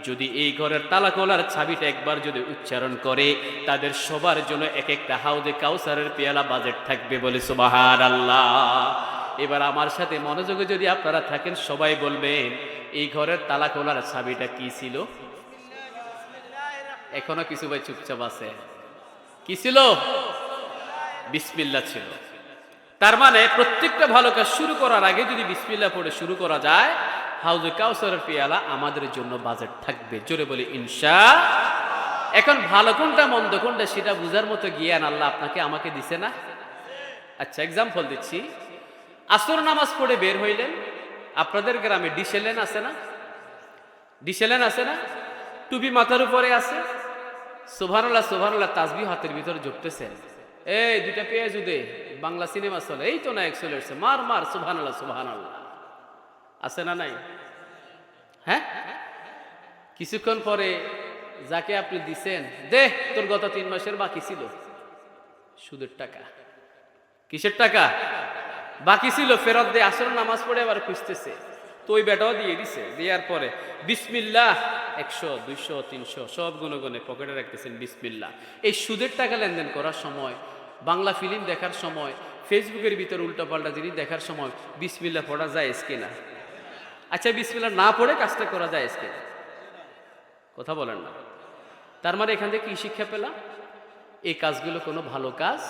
যদি এই ঘরের তালা খোলার চাবিটা একবার যদি উচ্চারণ করে, তাদের সবার জন্য এক একটা হাউজে কাউসারের পেয়ালা বাজেট থাকবে, বলে সুবহানাল্লাহ। এবার আমার সাথে মনোযোগে যদি আপনারা থাকেন সবাই বলবেন, এই ঘরের তালা খোলার চাবিটা কি ছিল? এখনো কিছু ভাই চুপচাপ আছে। কি ছিল? বিসমিল্লাহ ছিল। তার মানে প্রত্যেকটা ভালো কাজ শুরু করার আগে যদি বিসমিল্লাহ পড়ে শুরু করা যায়, হাউজে কাউসারের পেয়ালা আমাদের জন্য বাজেট থাকবে। জোরে বলি ইনশাআল্লাহ। এখন ভালো কোনটা মন্দ কোনটা সেটা বুঝার মতো জ্ঞান আল্লাহ আপনাকে আমাকে দিছে না? আচ্ছা এক্সাম্পল দিচ্ছি। আসর নামাজ পড়ে বের হইলেন, আপনাদের গ্রামে ডিসেলেন আছে না? ডিসেলেন আছে না? টুপি মাথার উপরে আছে, সুবহানাল্লাহ সুবহানাল্লাহ তাসবিহ হাতের ভিতরে জপতেছেন। এই 2টা পেঁয়াজ দে, বাংলা সিনেমা চলে, এই তো না এক চলে আসছে, মার মার সুবহানাল্লাহ সুবহানাল্লাহ। আছে না নাই? হ্যাঁ, কিছুক্ষণ পরে যাকে আপনি দিছেন, দে তোর গত 3 মাসের বাকি ছিল সুদের টাকা। কিসের টাকা বাকি ছিল? ফেরত দে। আসর নামাজ পড়ে আবার খুঁজতেছে, তো ওই বেটাও দিয়ে দিছে। দেওয়ার পরে বিসমিল্লাহ 100 200 300 সব গুনে গুনে পকেটে রাখতেছেন বিসমিল্লাহ। এই সুদের টাকা লেনদেন করার সময়, বাংলা ফিল্ম দেখার সময়, ফেসবুকের ভিতর উল্টাপাল্টা জিনিস দেখার সময় বিসমিল্লাহ পড়া যায় কিনা? আচ্ছা বিসমিল্লাহ না পড়ে কাজটা করা যায় কিনা? কথা বলেন না। তার মানে এখান থেকে কি শিক্ষা পেলাম? এই কাজগুলো কোনো ভালো কাজ।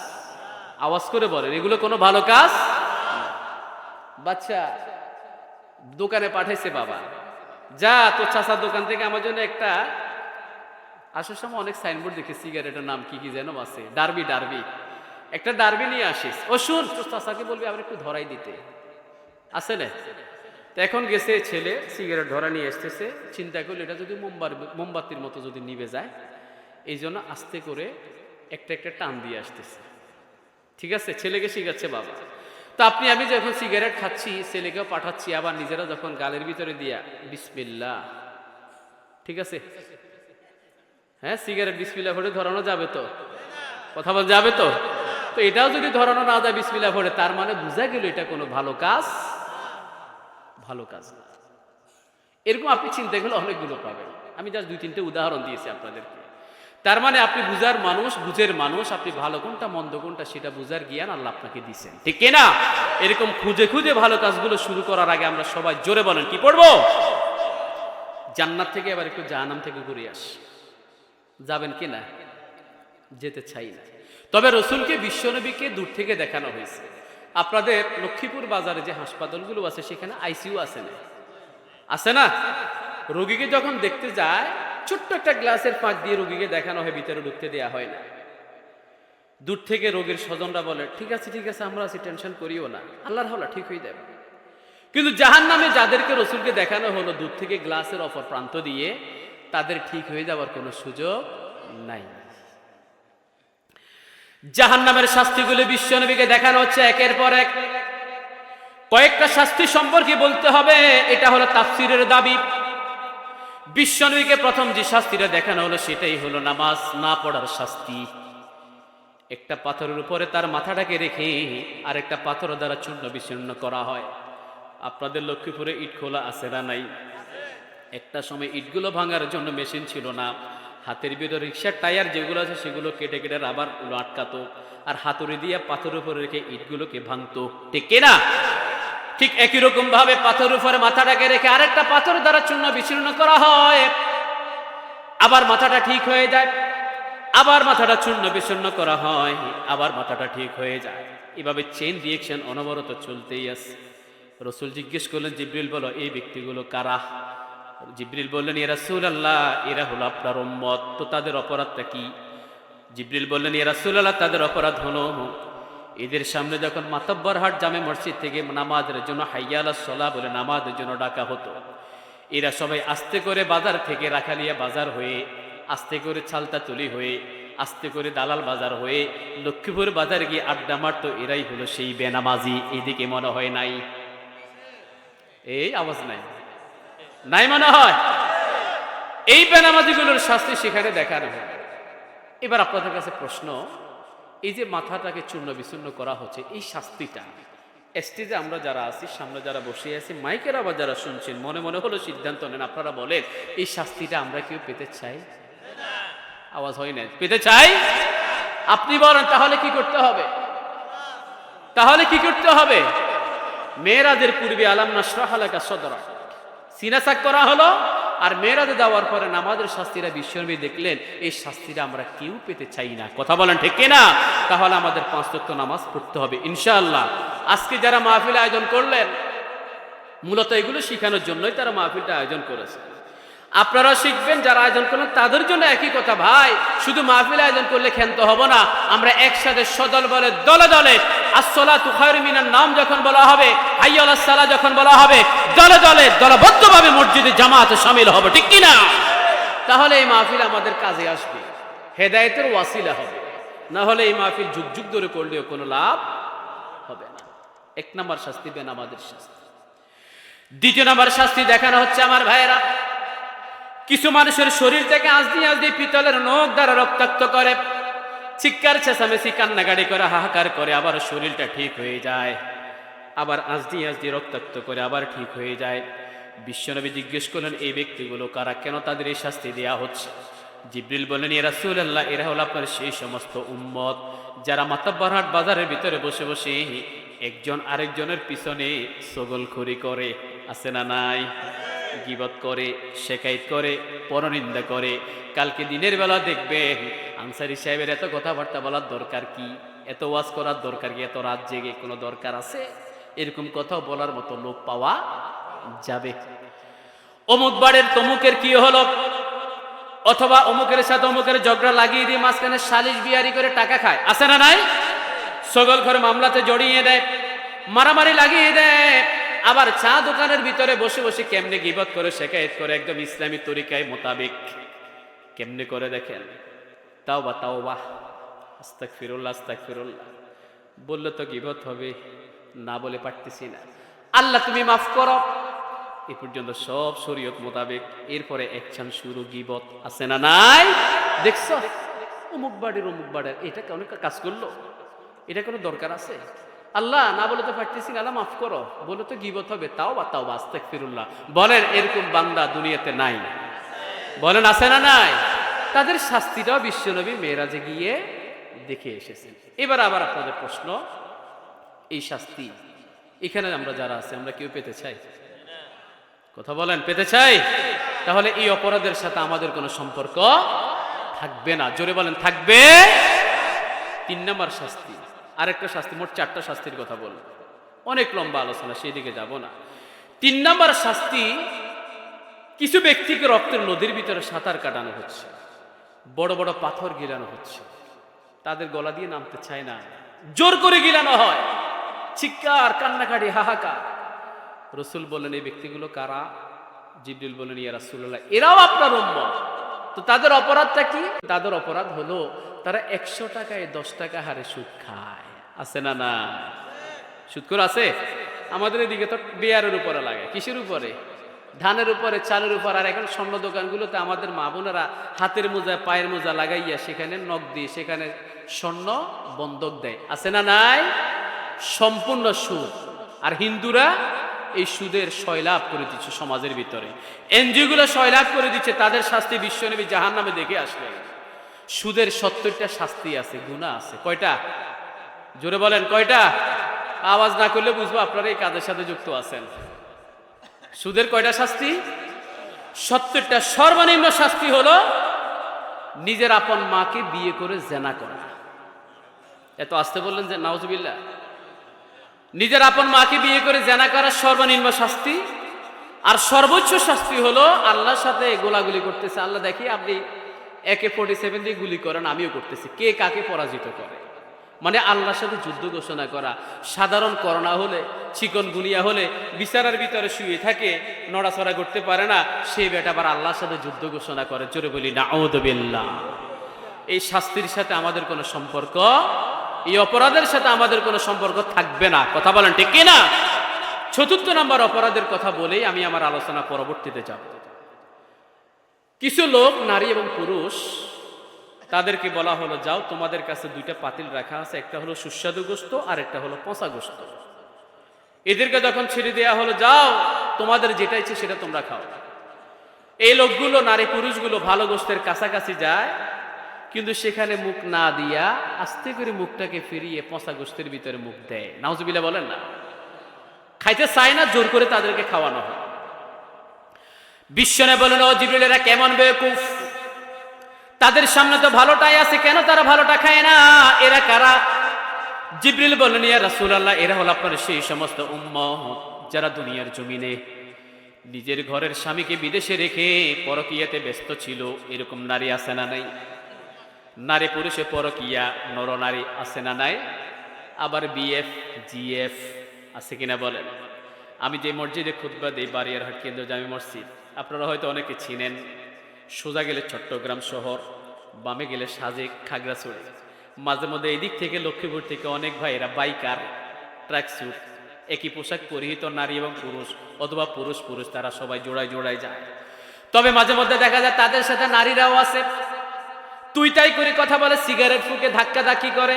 আওয়াজ করে বলেন, এগুলো কোনো ভালো কাজ। বাচ্চা দোকানে পাঠাইছে, বাবা যা তোর চাচার দোকান থেকে আমার জন্য একটা, আসার সময় অনেক সাইনবোর্ড দেখে সিগারেটের নাম কি কি যেন আছে, ডার্বি ডার্বি, একটা ডার্বি নিয়ে আসিস। ও শুন, তোর চাচাকে বলবি আবার একটু ধরাই দিতে, আছে না? তো এখন গেছে ছেলে, সিগারেট ধরা নিয়ে আসতেছে, চিন্তা করলো এটা যদি মোমবাতির মতো যদি নিভে যায়, এই জন্য আস্তে করে একটা একটা টান দিয়ে আসতেছে। ঠিক আছে, ছেলেকে শিখাচ্ছে বাবা। তো আপনি আমি যখন সিগারেট খাচ্ছি, ছেলেকেও পাঠাচ্ছি, আবার নিজেরা যখন গালের ভিতরে দিয়া বিসমিল্লাহ, ঠিক আছে? হ্যাঁ, সিগারেট বিসমিল্লাহ পড়ে ধরানো যাবে তো? কথা বল, যাবে তো? তো এটাও যদি ধরানো না যায় বিসমিল্লাহ পড়ে, তার মানে বোঝা গেল এটা কোনো ভালো কাজ, ভালো কাজ না। এরকম আপনি চিন্তা করলে অনেকগুলো পাবেন। আমি জাস্ট 2-3টে উদাহরণ দিয়েছি আপনাদেরকে। তার মানে আপনি বুঝার মানুষ, বুঝের মানুষ, আপনি ভালো কোনটা মন্দ কোনটা সেটা বুঝার জ্ঞান আল্লাহ আপনাকে দিয়েছেন, ঠিক কিনা? এরকম খুঁজে খুঁজে ভালো কাজগুলো শুরু করার আগে আমরা সবাই জোরে বলেন কি পড়বো? জান্নাত থেকে এবার একটু জাহান্নাম থেকে ঘুরে আসি। যাবেন কিনা? যেতে চাই না। তবে রসুলকে, বিশ্বনবীকে দূর থেকে দেখানো হয়েছে। আপনাদের লক্ষ্মীপুর বাজারে যে হাসপাতালগুলো আছে সেখানে আইসিইউ আছে না? আছে না? রোগীকে যখন দেখতে যায় ছোট্ট একটা গ্লাসের ফাঁক দিয়ে রোগীকে দেখানো হয়, ভিতরে ঢুকতে দেওয়া হয় না। দূর থেকে রোগীর স্বজনরা বলে ঠিক আছে ঠিক আছে, আমরা আছি, টেনশন করিও না, আল্লাহর হাওলা ঠিক হয়ে যাবে। কিন্তু জাহান্নামে যাদেরকে রসুলকে দেখানো হলো দূর থেকে গ্লাসের অপর প্রান্ত দিয়ে, তাদের ঠিক হয়ে যাওয়ার কোনো সুযোগ নাই। জাহান্নামের শাস্তিগুলো বিশ্বনবীকে দেখানো হচ্ছে একের পর এক। কয়েকটা শাস্তি সম্পর্কে বলতে হবে, এটা হলো তাফসীরের দাবি। বিশ্বনবীকে প্রথম যে শাস্তিটা দেখানো হলো সেটাই হলো নামাজ না পড়ার শাস্তি। একটা পাথরের উপরে তার মাথাটাকে রেখে আরেকটা পাথর দ্বারা চূর্ণ বিচূর্ণ করা হয়। আপনাদের লক্ষ্মীপুরে ইট খোলা আছে না নাই? একটা সময় ইটগুলো ভাঙার জন্য মেশিন ছিল না, হাতের ভিতর রিক্সার টায়ার যেগুলো আছে সেগুলো কেটে কেটে রাবার আটকাতো, আর হাতুড়ি দিয়ে পাথরের উপরে রেখে ইটগুলোকে ভাঙতো, ঠিক কিনা? ঠিক একই রকম ভাবে পাথরের উপরে মাথাটাকে রেখে আরেকটা পাথর দ্বারা চূর্ণ বিচূর্ণ করা হয়, আবার মাথাটা ঠিক হয়ে যায়, আবার মাথাটা চূর্ণ বিচূর্ণ করা হয়, আবার মাথাটা ঠিক হয়ে যায়। এভাবে চেইন রিয়েকশন অনবরত চলতেই আছে। রসুল জিজ্ঞেস করলেন, জিবরিল বলো এই ব্যক্তিগুলো কারা? জিবরিল বললেন, ইয়া রাসূলুল্লাহ, এরা হলো আপনার উম্মত। তো তাদের অপরাধটা কি? জিবরিল বললেন, ইয়া রাসূলুল্লাহ, তাদের অপরাধ হলো এদের সামনে যখন মাতব্বরহাট জামে মসজিদ থেকে নামাজের জন্য হাইয়া আলাস সালাহ বলে নামাজের জন্য ডাকা হতো, এরা সবাই আস্তে করে বাজার থেকে রাখালিয়া বাজার হয়ে, আস্তে করে ছালতাতুলি হয়ে, আস্তে করে দালাল বাজার হয়ে লক্ষ্মীপুর বাজার গিয়ে আড্ডা মারতো। এরাই হলো সেই বেনামাজি। এইদিকে মনে হয় নাই? এই আওয়াজ নাই, নাই মনে হয়? এই বেনামাজিগুলোর শাস্তি সেখানে দেখানো হয়। এবার আপনাদের কাছে প্রশ্ন, এই যে মাথাটাকে চূর্ণ বিচূর্ণ করা হচ্ছে, এই শাস্তিটা স্টেজে আমরা যারা আছি, সামনে যারা বসে আছি, মাইকের আবার যারা শুনছেন, মনে মনে হলো সিদ্ধান্ত নেন, আপনারা বলেন এই শাস্তিটা আমরা কেউ পেতে চাই? আওয়াজ হয় না, পেতে চাই? আপনি বলেন তাহলে কি করতে হবে? তাহলে কি করতে হবে? মেরাজের পূর্বে আলাম নাশরাহ লাকা সদরাক সিনা সাক করা হলো, আর মেরাজে যাওয়ার পরে নামাজের শাস্তিরা বিশ্বনবী দেখলেন, এই শাস্তিটা আমরা কেউ পেতে চাই না। কথা বলেন ঠিক কিনা? তাহলে আমাদের 5 ওয়াক্ত নামাজ পড়তে হবে ইনশাআল্লাহ। আজকে যারা মাহফিল আয়োজন করলেন, মূলত এগুলো শেখানোর জন্যই তারা মাহফিলটা আয়োজন করেছে। আপনারা শিখবেন, যারা আয়োজন করলেন তাদের জন্য একই কথা। ভাই, শুধু মাহফিল আয়োজন করলে ক্ষান্ত হব না, আমরা একসাথে সদল বলে দলে দলে আসসালাতু খায়রুম মিনান নাওম যখন বলা হবে, হাইয়া আলাস সালাহ যখন বলা হবে, দলে দলে দলবদ্ধভাবে মসজিদে জামাতে শামিল হব, ঠিক কিনা? তাহলে এই মাহফিল আমাদের কাজে আসবে, হেদায়েতের ওয়াসিলা হবে। না হলে এই মাহফিল যুগ যুগ ধরে করলেও কোনো লাভ হবে না। 1 নম্বর শাস্তি বেনামাজের শাস্তি। 2 নম্বর শাস্তি দেখানো হচ্ছে আমার ভাইয়েরা, কিছু মানুষের শরীর থেকে আজদি আজদি পিতলের নখ দ্বারা রক্তাক্ত করে, চিৎকার চেঁচামেচি কান্নাকাটি করে, হাহাকার করে, আবার শরীরটা ঠিক হয়ে যায়, আবার আজদি আজদি রক্তাক্ত করে আবার ঠিক হয়ে যায়। বিশ্বনবী জিজ্ঞেস করলেন, এই ব্যক্তিগুলো কারা? কেন তাদের এই শাস্তি দেওয়া হচ্ছে? জিবরিল বললেন, ইয়া রাসূলুল্লাহ, এরা হলো আপনার সেই সমস্ত উম্মত যারা মাতব্বরহাট বাজারের ভিতরে বসে বসে একজন আরেকজনের পিছনে ছগলখড়ি করে, আছে না নাই? গীবত করে, শেকায়েত করে, পরনিন্দা করে। কালকে দিনের বেলা দেখবেন আনসারী সাহেবের এত কথাবার্তা বলার দরকার কি? এত ওয়াজ করার দরকার কি? এত রাত জেগে কোনো দরকার আছে? এরকম কথা বলার মতো লোক পাওয়া যাবে? অমুক বাড়ির তমুকের কি হলো, অথবা অমুকের সাথে অমুকের ঝগড়া লাগিয়ে দিয়ে মাঝখানে সালিশ বিয়ারি করে টাকা খায়, আছে না নাই? ছগলখড় মামলাতে জড়িয়ে দেয়, মারামারি লাগিয়ে দেয়, আবার চা দোকানের ভিতরে বসে বসে কেমনে গীবত করে, শেকায়েত করে, একদম ইসলামী তরিকায় মোতাবেক কেমনে করে দেখেন। তাওবা তাওবা, আস্তাগফিরুল্লাহ আস্তাগফিরুল্লাহ বললে তো গীবত হবে, না বলে পারতেছি না, আল্লাহ তুমি মাফ করো। এ পর্যন্ত সব শরীয়ত মোতাবেক। এরপরে একখান শুরু গীবত, আছে না নাই? দেখছ অমুক বাড়ির এটা অনেক কাজ করলো, এটা কোনো দরকার আছে? আল্লাহ না বলে তো পারতেছি না, আল্লাহ মাফ করো, বলে তো গীবত হবে। তাও আস্তাগফিরুল্লাহ বলেন, এরকম বান্দা দুনিয়াতে নাই? বলেন আছে না নাই? তাদের শাস্তিটাও বিশ্বনবী মেরাজে গিয়ে দেখে এসেছেন। এবার আবার আপনাদের প্রশ্ন, এই শাস্তি এখানে আমরা যারা আছে আমরা কেউ পেতে চাই? কথা বলেন, পেতে চাই? তাহলে এই অপরাধের সাথে আমাদের কোনো সম্পর্ক থাকবে না। জোরে বলেন, থাকবে। 3 নম্বর শাস্তি, আরেকটা শাস্তি, মোট 4টা শাস্তির কথা বলবো, অনেক লম্বা আলোচনা, সেই দিকে যাব না। 3 নম্বর শাস্তি, কিছু ব্যক্তিকে রক্তের নদীর ভিতরে সাঁতার কাটানো হচ্ছে, বড় বড় পাথর গিলানো হচ্ছে, তাদের গলা দিয়ে নামতে চায় না, জোর করে গিলানো হয়, চিৎকার কান্নাকাটি হাহাকার। রসুল বললেন এই ব্যক্তিগুলো কারা? জিবরিল বললেন ইয়া রাসূলুল্লাহ, এরাও আপনার উম্মত। তো তাদের অপরাধটা কি? তাদের অপরাধ হলো তারা 100 টাকায় 10 টাকা হারে সুদ খায়। আছে না না? সুদখোর আছে? আমাদের এদিকে তো বেয়ারের উপরে লাগে। কিসের উপরে? ধানের উপরে, চালের উপর। আর এখন স্বর্ণ দোকানগুলোতে আমাদের মা বোনেরা হাতের মোজা পায়ের মোজা লাগাইয়া সেখানে নখ দিয়ে সেখানে স্বর্ণ বন্ধক দেয়। আছে না নাই? সম্পূর্ণ সুদ। আর হিন্দুরা এই সুদের সয়লাভ করে দিচ্ছে সমাজের ভিতরে, এনজিওগুলো সয়লাভ করে দিচ্ছে। তাদের শাস্তি বিশ্বনবী জাহান্নামে দেখে আসলেন। সুদের 70টা শাস্তি আছে, গুনাহ আছে। কয়টা? জোরে বলেন, কয়টা? আওয়াজ না করলে বুঝবো আপনারা এই কাজের সাথে যুক্ত আছেন। সুদের কয়টা শাস্তি? 70টা। সর্বনিম্ন শাস্তি হলো নিজের আপন মাকে বিয়ে করে জেনা করা। এত আসতে বললেন যে নাউজুবিল্লাহ। নিজের আপন মাকে বিয়ে করে জেনা করা সর্বনিম্ন শাস্তি। আর সর্বোচ্চ শাস্তি হলো আল্লাহর সাথে গোলাগুলি করতেছে। আল্লাহ দেখি আপনি AK-47 দিয়ে গুলি করেন, আমিও করতেছি, কে কাকে পরাজিত করে। মানে আল্লাহর সাথে যুদ্ধ ঘোষণা করা। সাধারণ করোনা হলে, চিকনগুনিয়া হলে বিছানার ভিতরে শুয়ে থাকে, নড়াচড়া করতে পারে না, সেই বেটা আবার আল্লাহর সাথে যুদ্ধ ঘোষণা করে। জোরে বলি নাউযু বিল্লাহ। এই শাস্তির সাথে আমাদের কোনো সম্পর্ক, এই অপরাধের সাথে আমাদের কোনো সম্পর্ক থাকবে না। কথা বলেন ঠিক কি না? 4র্থ নম্বর অপরাধের কথা বলেই আমি আমার আলোচনা পরবর্তীতে যাব। কিছু লোক, নারী এবং পুরুষ, তাদেরকে বলা হলো যাও, তোমাদের কাছে 2টা পাতিল রাখা আছে, একটা হলো সুস্বাদু গোশত আর একটা হলো পচা গোশত। এদেরকে যখন ছেড়ে দেওয়া হলো যাও তোমাদের যেটা ইচ্ছে সেটা তোমরা খাও। এই লোকগুলো, নারী পুরুষগুলো ভালো গোশতের কাছাকাছি যায়, কিন্তু সেখানে মুখ না দিয়া আস্তে করে মুখটাকে ফিরিয়ে পচা গোশতের ভিতরে মুখ দেয়। নাউজুবিল্লাহ বলেন না। খাইতে চায় না, জোর করে তাদেরকে খাওয়ানো হয়। বিশ্বনে বলেন ও জিবরিল, এরা কেমন বেকুফ, তাদের সামনে তো ভালোটাই আছে, কেন তারা ভালোটা খায় না? এরা কারা? জিবরিল বলেন ইয়া রাসূলুল্লাহ, এরা হলো আপনার সেই সমস্ত উম্মত যারা দুনিয়ার জমিনে নিজের ঘরের স্বামীকে বিদেশে রেখে পরকীয়াতে ব্যস্ত ছিল। এরকম নারী আছে না নাই? নারী পুরুষে পরকীয়া, নরনারী আছে না নাই? আবার BF GF আছে কিনা বলেন? আমি যে মসজিদে খুতবা দেই, বারিয়ারহাট কেন্দ্র জামি মসজিদ, আপনারা হয়তো অনেকে চিনেন। সোজা গেলে চট্টগ্রাম শহর, বামে গেলে সাজেক, খাগড়াছড়ি। মাঝে মধ্যে এই দিক থেকে লক্ষ্মীপুর থেকে অনেক ভাইয়েরা বাইকার, ট্র্যাকস্যুট, একই পোশাক পরিহিত নারী এবং পুরুষ, অথবা পুরুষ পুরুষ, তারা সবাই জোড়ায় জোড়ায় যায়। তবে মাঝে মধ্যে দেখা যায় তাদের সাথে নারীরাও আছে। তুই তাই করে কথা বলে, সিগারেট ফুঁকে ধাক্কাধাক্কি করে।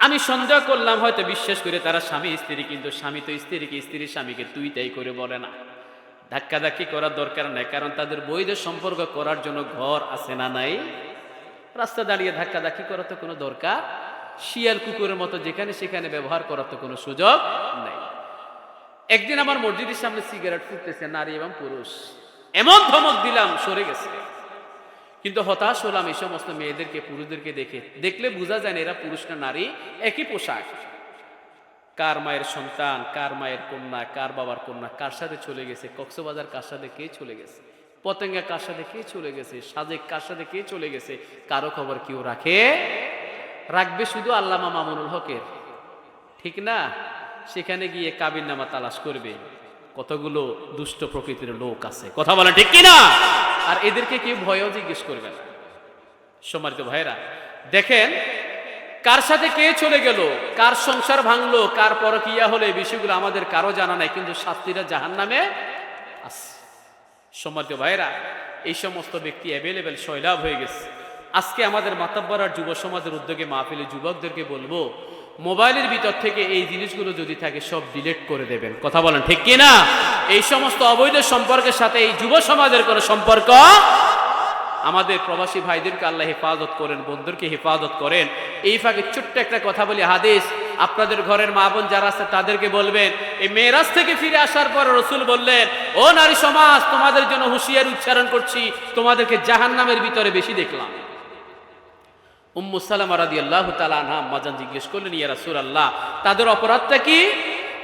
আমি সন্দেহ করলাম হয়তো বিশ্বাস করে তারা স্বামী স্ত্রী, কিন্তু স্বামী তো স্ত্রীকে, স্ত্রীর স্বামীকে তুই তাই করে বলে না। ধাক্কাধাক্কি করার দরকার নাই, কারণ তাদের বৈধ সম্পর্ক করার জন্য ঘর আছে না নাই? রাস্তা দাঁড়িয়ে ধাক্কাধাক্কি করার তো কোনো দরকার, শিয়াল কুকুরের মতো যেখানে সেখানে ব্যবহার করার তো কোনো সুযোগ নাই। একদিন আমার মসজিদের সামনে সিগারেট ফুটতেছে, নারী এবং পুরুষ, এমন ধমক দিলাম সরে গেছে। কিন্তু হতাশ হলাম এই সমস্ত মেয়েদেরকে, পুরুষদেরকে দেখলে বোঝা যায় না এরা পুরুষ না নারী, একই পোশাক। কার মায়ের সন্তান, কার মায়ের কন্যা, কার বাবার কন্যা কার সাথে চলে গেছে, কক্সবাজার কার সাথে কে চলে গেছে, পতেঙ্গা কার সাথে কে চলে গেছে, সাজেক কার সাথে কে চলে গেছে, কারো খবর কেউ রাখে? রাখবে শুধু আল্লামা মামুনুল হকের, ঠিক না? সেখানে গিয়ে কাবিরনামা তালাশ করবে। কতগুলো দুষ্ট প্রকৃতির লোক আছে, কথা বলেন ঠিক কিনা? আর এদেরকে কেউ ভয়ও জিজ্ঞেস করবে না। সম্মানিত ভাইরা, দেখেন কার সাথে কে চলে গেল, কার সংসার ভাঙলো, কার পরকিয়া হলো, এই বিষয়গুলো আমাদের কারো জানা নাই, কিন্তু শাস্তিরা জাহান্নামে আছে। সম্মানিত ভাইরা, এই সমস্ত ব্যক্তি অ্যাভেলেবেল সয়লাভ হয়ে গেছে। আজকে আমাদের মাতাব্বর আর যুব সমাজের উদ্যোগে মাহফিলে যুবকদেরকে বলবো, মোবাইলের ভিতর থেকে এই জিনিসগুলো যদি থাকে সব ডিলিট করে দেবেন। কথা বলেন ঠিক কিনা? এই সমস্ত অবৈধ সম্পর্কের সাথে এই যুব সমাজের কোনো সম্পর্ক। আমাদের প্রবাসী ভাইদেরকে আল্লাহ হেফাজত করেন, বন্ধুদেরকে হেফাজত করেন। এই ফাঁকে ছোট্ট একটা কথা বলি, হাদিস আপনাদের ঘরের মা বোন যারা আছে তাদেরকে বলবেন, এই মেরাজ থেকে ফিরে আসার পর রসুল বললেন, ও নারী সমাজ, তোমাদের জন্য হুঁশিয়ার উচ্চারণ করছি, তোমাদেরকে জাহান্নামের ভিতরে বেশি দেখলাম। উম্মু সালামা রাদিয়াল্লাহু তাআলা আনহা আম্মাজান জিজ্ঞেস করলেন, ইয়া রাসূলুল্লাহ, তাদের অপরাধটা কি?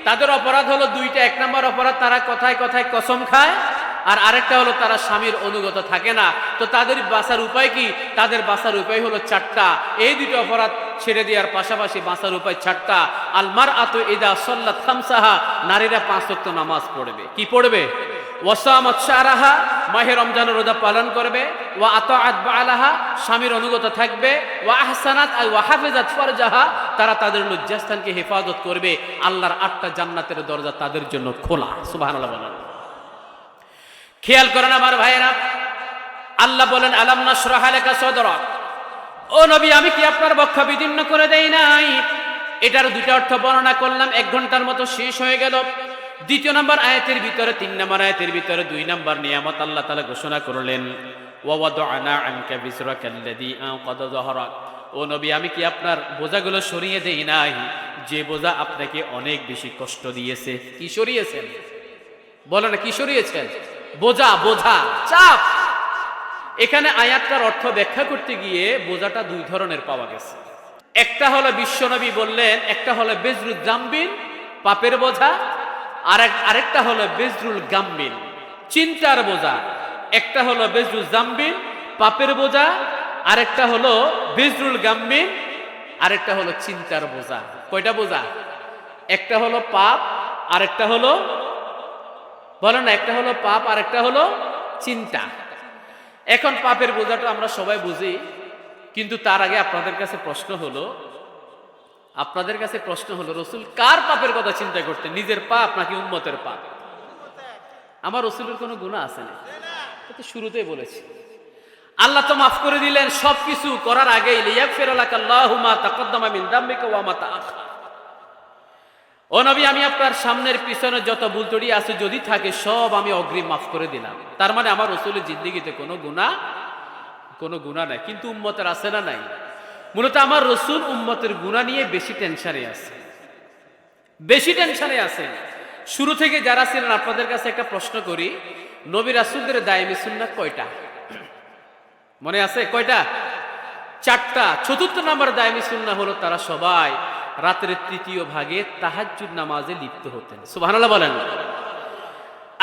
তাদের অপরাধ হলো দুইটা। এক নম্বর অপরাধ, তারা কথায় কথায় কসম খায়, আর আরেকটা হলো তারা স্বামীর অনুগত থাকে না। তো তাদের বাঁচার উপায় কি? তাদের বাঁচার উপায় হলো চারটা। এই দুটো অপরাধ ছেড়ে দেওয়ার পাশাপাশি বাঁচার উপায় চারটা। আল মারআতু ইযা সাল্লাত খামসাহা, নারীরা 5 ওয়াক্ত নামাজ পড়বে। কি পড়বে? ওয়াসামাত শাহরাহা, মাহে রমজানের রোজা পালন করবে। ওয়া আতাআত বালাহা, স্বামীর অনুগত থাকবে। ওয়া আহসানাত আই ওয়া হাফিজাত ফারজাহা, তারা তাদের লজ্জাস্থানকে হেফাজত করবে। আল্লাহর 8টা জান্নাতের দরজা তাদের জন্য খোলা। সুবহানাল্লাহ বলেন। খেয়াল করেন আমার ভাইয়েরা, আল্লাহ বলেন, আলাম নাশরাহ লাকা সাদরাক, ও নবী, আমি কি আপনার বক্ষ বিদীর্ণ করে দেই নাই? এটার দুটো অর্থ বর্ণনা করলাম, 1 ঘন্টার মতো শেষ হয়ে গেল। দ্বিতীয় নম্বর আয়াতের ভিতরে, 3 নম্বর আয়াতের ভিতরে 2 নম্বর নিয়ামত আল্লাহ তাআলা ঘোষণা করলেন, ওয়া ওয়াদা'না আনকা বিজরাকাল্লাযী আনকাযা যাহরাক, ও নবী, আমি কি আপনার বোঝাগুলো সরিয়ে দেই নাই, যে বোঝা আপনাকে অনেক বেশি কষ্ট দিয়েছে? কি সরিয়েছেন? বলেন না, কি সরিয়েছেন? বোঝা, বোঝা, চাপ। এখানে আয়াতটার অর্থ ব্যাখ্যা করতে গিয়ে বোঝাটা 2 ধরনের পাওয়া গেছে। একটা হলো বিশ্বনবী বললেন, একটা হলো বেজরুল জাম্বিন, পাপের বোঝা, আরেকটা হলো বেজরুল গাম্বিন, চিন্তার বোঝা। একটা হলো বেজরুল জাম্বিন, পাপের বোঝা, আরেকটা হলো বেজরুল গাম্বিন, আরেকটা হলো চিন্তার বোঝা। কয়টা বোঝা? একটা হলো পাপ, আরেকটা হলো, বলো না, একটা হলো পাপ, আরেকটা হলো চিন্তা। এখন পাপের বোঝাটা আমরা সবাই বুঝি, কিন্তু তার আগে আপনাদের কাছে প্রশ্ন হলো, রসুল কার পাপের কথা চিন্তা করতেন? নিজের পাপ নাকি উম্মতের পাপ? আমার রসুলের কোনো গুনাহ আছে না? তো শুরুতেই বলেছি, আল্লাহ তো মাফ করে দিলেন সবকিছু করার আগেই, লিয়াগফিরা লাকাল্লাহু মা তাকাদ্দামা মিন যামবিকা ওয়া মা তাআখার। ও নবী, আমি আপনার সামনের পিছনে যত ভুল ত্রুটি আছে যদি থাকে সব আমি অগ্রিম মাফ করে দিলাম। তার মানে আমার রসুলের জিন্দেগিতে কোনো গুনাহ নাই, কিন্তু উম্মতের আছে না নাই? মূলত আমার রসুল উম্মতের গুনাহ নিয়ে বেশি টেনশনে আছে। শুরু থেকে যারা ছিলেন, আপনাদের কাছে একটা প্রশ্ন করি, নবী রাসূলদের দায়মি সুন্নাত কয়টা? মনে আছে কয়টা? 4টা। 4র্থ নাম্বার দায়মি সুন্নাহ হলো তারা সবাই রাতের 3য় ভাগে তাহাজ্জুদ নামাজে লিপ্ত হতেন। সুবহানাল্লাহ বলেন।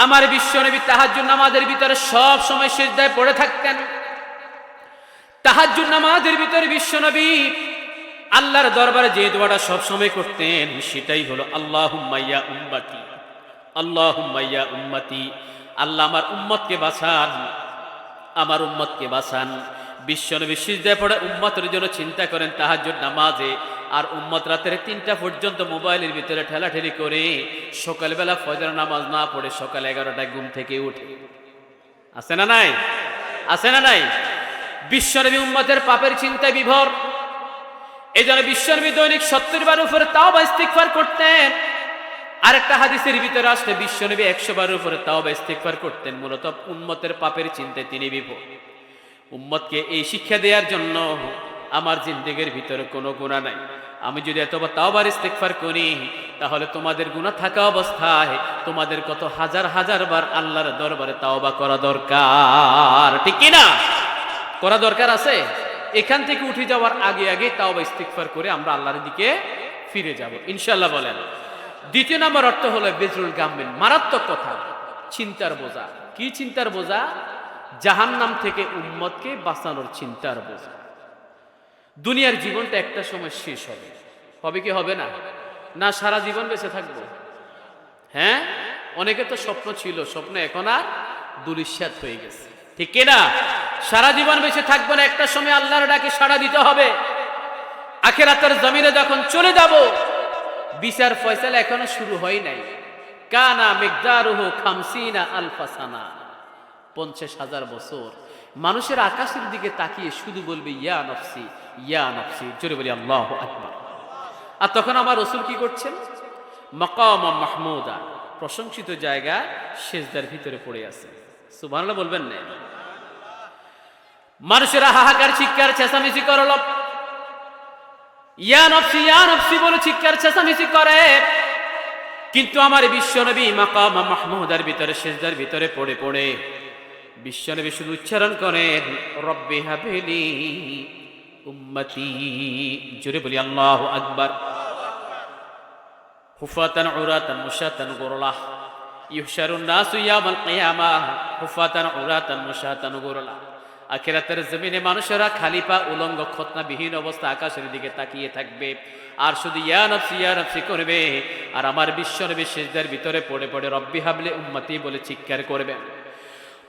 আমার বিশ্বনবী তাহাজ্জুদ নামাজের ভিতরে সব সময় সিজদায় পড়ে থাকতেন। তাহাজ্জুদ নামাজের ভিতরে বিশ্বনবী আল্লাহর দরবারে যে দোয়াটা সব সময় করতেন সেটাই হলো, আল্লাহুম্মা ইয়া উম্মতি, আল্লাহুম্মা ইয়া উম্মতি, আল্লাহ আমার উম্মতকে বাঁচান। বিশ্বনবী সিজদায় পড়ে উম্মতের জন্য চিন্তা করেন তাহাজ্জুদ নামাজে, আর উম্মত রাতের 3টা পর্যন্ত মোবাইলের ভিতরে ঠেলাঠেলি করে সকালবেলা ফজর নামাজ না পড়ে সকাল 11টায় ঘুম থেকে উঠে। আছে না নাই? আছে না নাই? বিশ্বনবী উম্মতের পাপের চিন্তায় বিভোর। এই জন্য বিশ্বনবী দৈনিক 70 বার উপরে তাওবা ইস্তিগফার করতেন। আরেকটা হাদিসের ভিতরে আসলে বিশ্বনবী 100 বার উপরে তাওবা ইস্তিগফার করতেন। মূলত উম্মতের পাপের চিন্তায় তিনি বিভোর। উম্মতকে এই শিক্ষা দেওয়ার জন্য, আমার জিন্দেগির ভিতরে কোনো গুনাহ নাই, আমি যদি এতবার তাওবার ইস্তিগফার করি তাহলে তোমাদের গুনাহ থাকা অবস্থায় তোমাদের কত হাজার বার আল্লাহর দরবারে তাওবা করা দরকার। ঠিক কি না? করা দরকার আছে। এখান থেকে উঠে যাওয়ার আগে তাওবা ইস্তিগফার করে আমরা আল্লাহর দিকে ফিরে যাব ইনশাআল্লাহ বলেন। 2য় নম্বর অর্থ হলো বেজরুল গাম্বিন, মারাত্মক কথা, চিন্তার বোঝা। কি চিন্তার বোঝা? জাহান্নাম থেকে উম্মতকে বাঁচানোর চিন্তার বোঝা। দুনিয়ার জীবনটা একটা সময় শেষ হবে কি হবে না? না সারা জীবন বেঁচে থাকবো? হ্যাঁ, অনেকে তো স্বপ্ন ছিল, স্বপ্ন এখন আর দুলিশ্বাত হয়ে গেছে। ঠিক কিনা? সারা জীবন বেঁচে থাকবো না, একটা সময় আল্লাহর ডাকে সাড়া দিতে হবে। আখিরাতের জমিনে যখন চলে যাব, বিচার ফয়সালা এখনো শুরু হয় নাই। কানা মিকদারুহু 50 আলফা সানা, 50,000 বছর মানুষের আকাশের দিকে তাকিয়ে শুধু বলবে ইয়া নফসি ইয়া নফসি, জোরে বলি আল্লাহু আকবার। আর তখন আমার রাসূল কি করছেন? মাকাম মাহমুদা, প্রশংসিত জায়গা, সিজদার ভিতরে পড়ে আছে। সুবহানাল্লাহ বলবেন না? মানুষেরা হাহাকার চিৎকার চেঁচামেচি করল, ইয়া নফসি বলে চিৎকার চেঁচামেচি করে, কিন্তু আমার বিশ্বনবী মাকাম মাহমুদার ভিতরে সিজদার ভিতরে পড়ে পড়ে বিশ্বনবী শুধু উচ্চারণ করেন রব্বি হাবিলি উম্মতি, জোরে বলি আল্লাহু আকবার। হুফাতান উরাতান মুশাতান গুরলাহ ইহশারুন নাসু ইয়াউমাল কিয়ামাহ হুফাতান উরাতান মুশাতান গুরলাহ। আখিরাতের জমিনে মানুষেরা খালি পা উলঙ্গ খতনাবিহীন অবস্থা আকাশের দিকে তাকিয়ে থাকবে আর শুধু ইয়া নফসি করবে। আর আমার বিশ্বনবী সিজদার ভিতরে পড়ে পড়ে রব্বি হাবলি উম্মতি বলে চিৎকার করবে।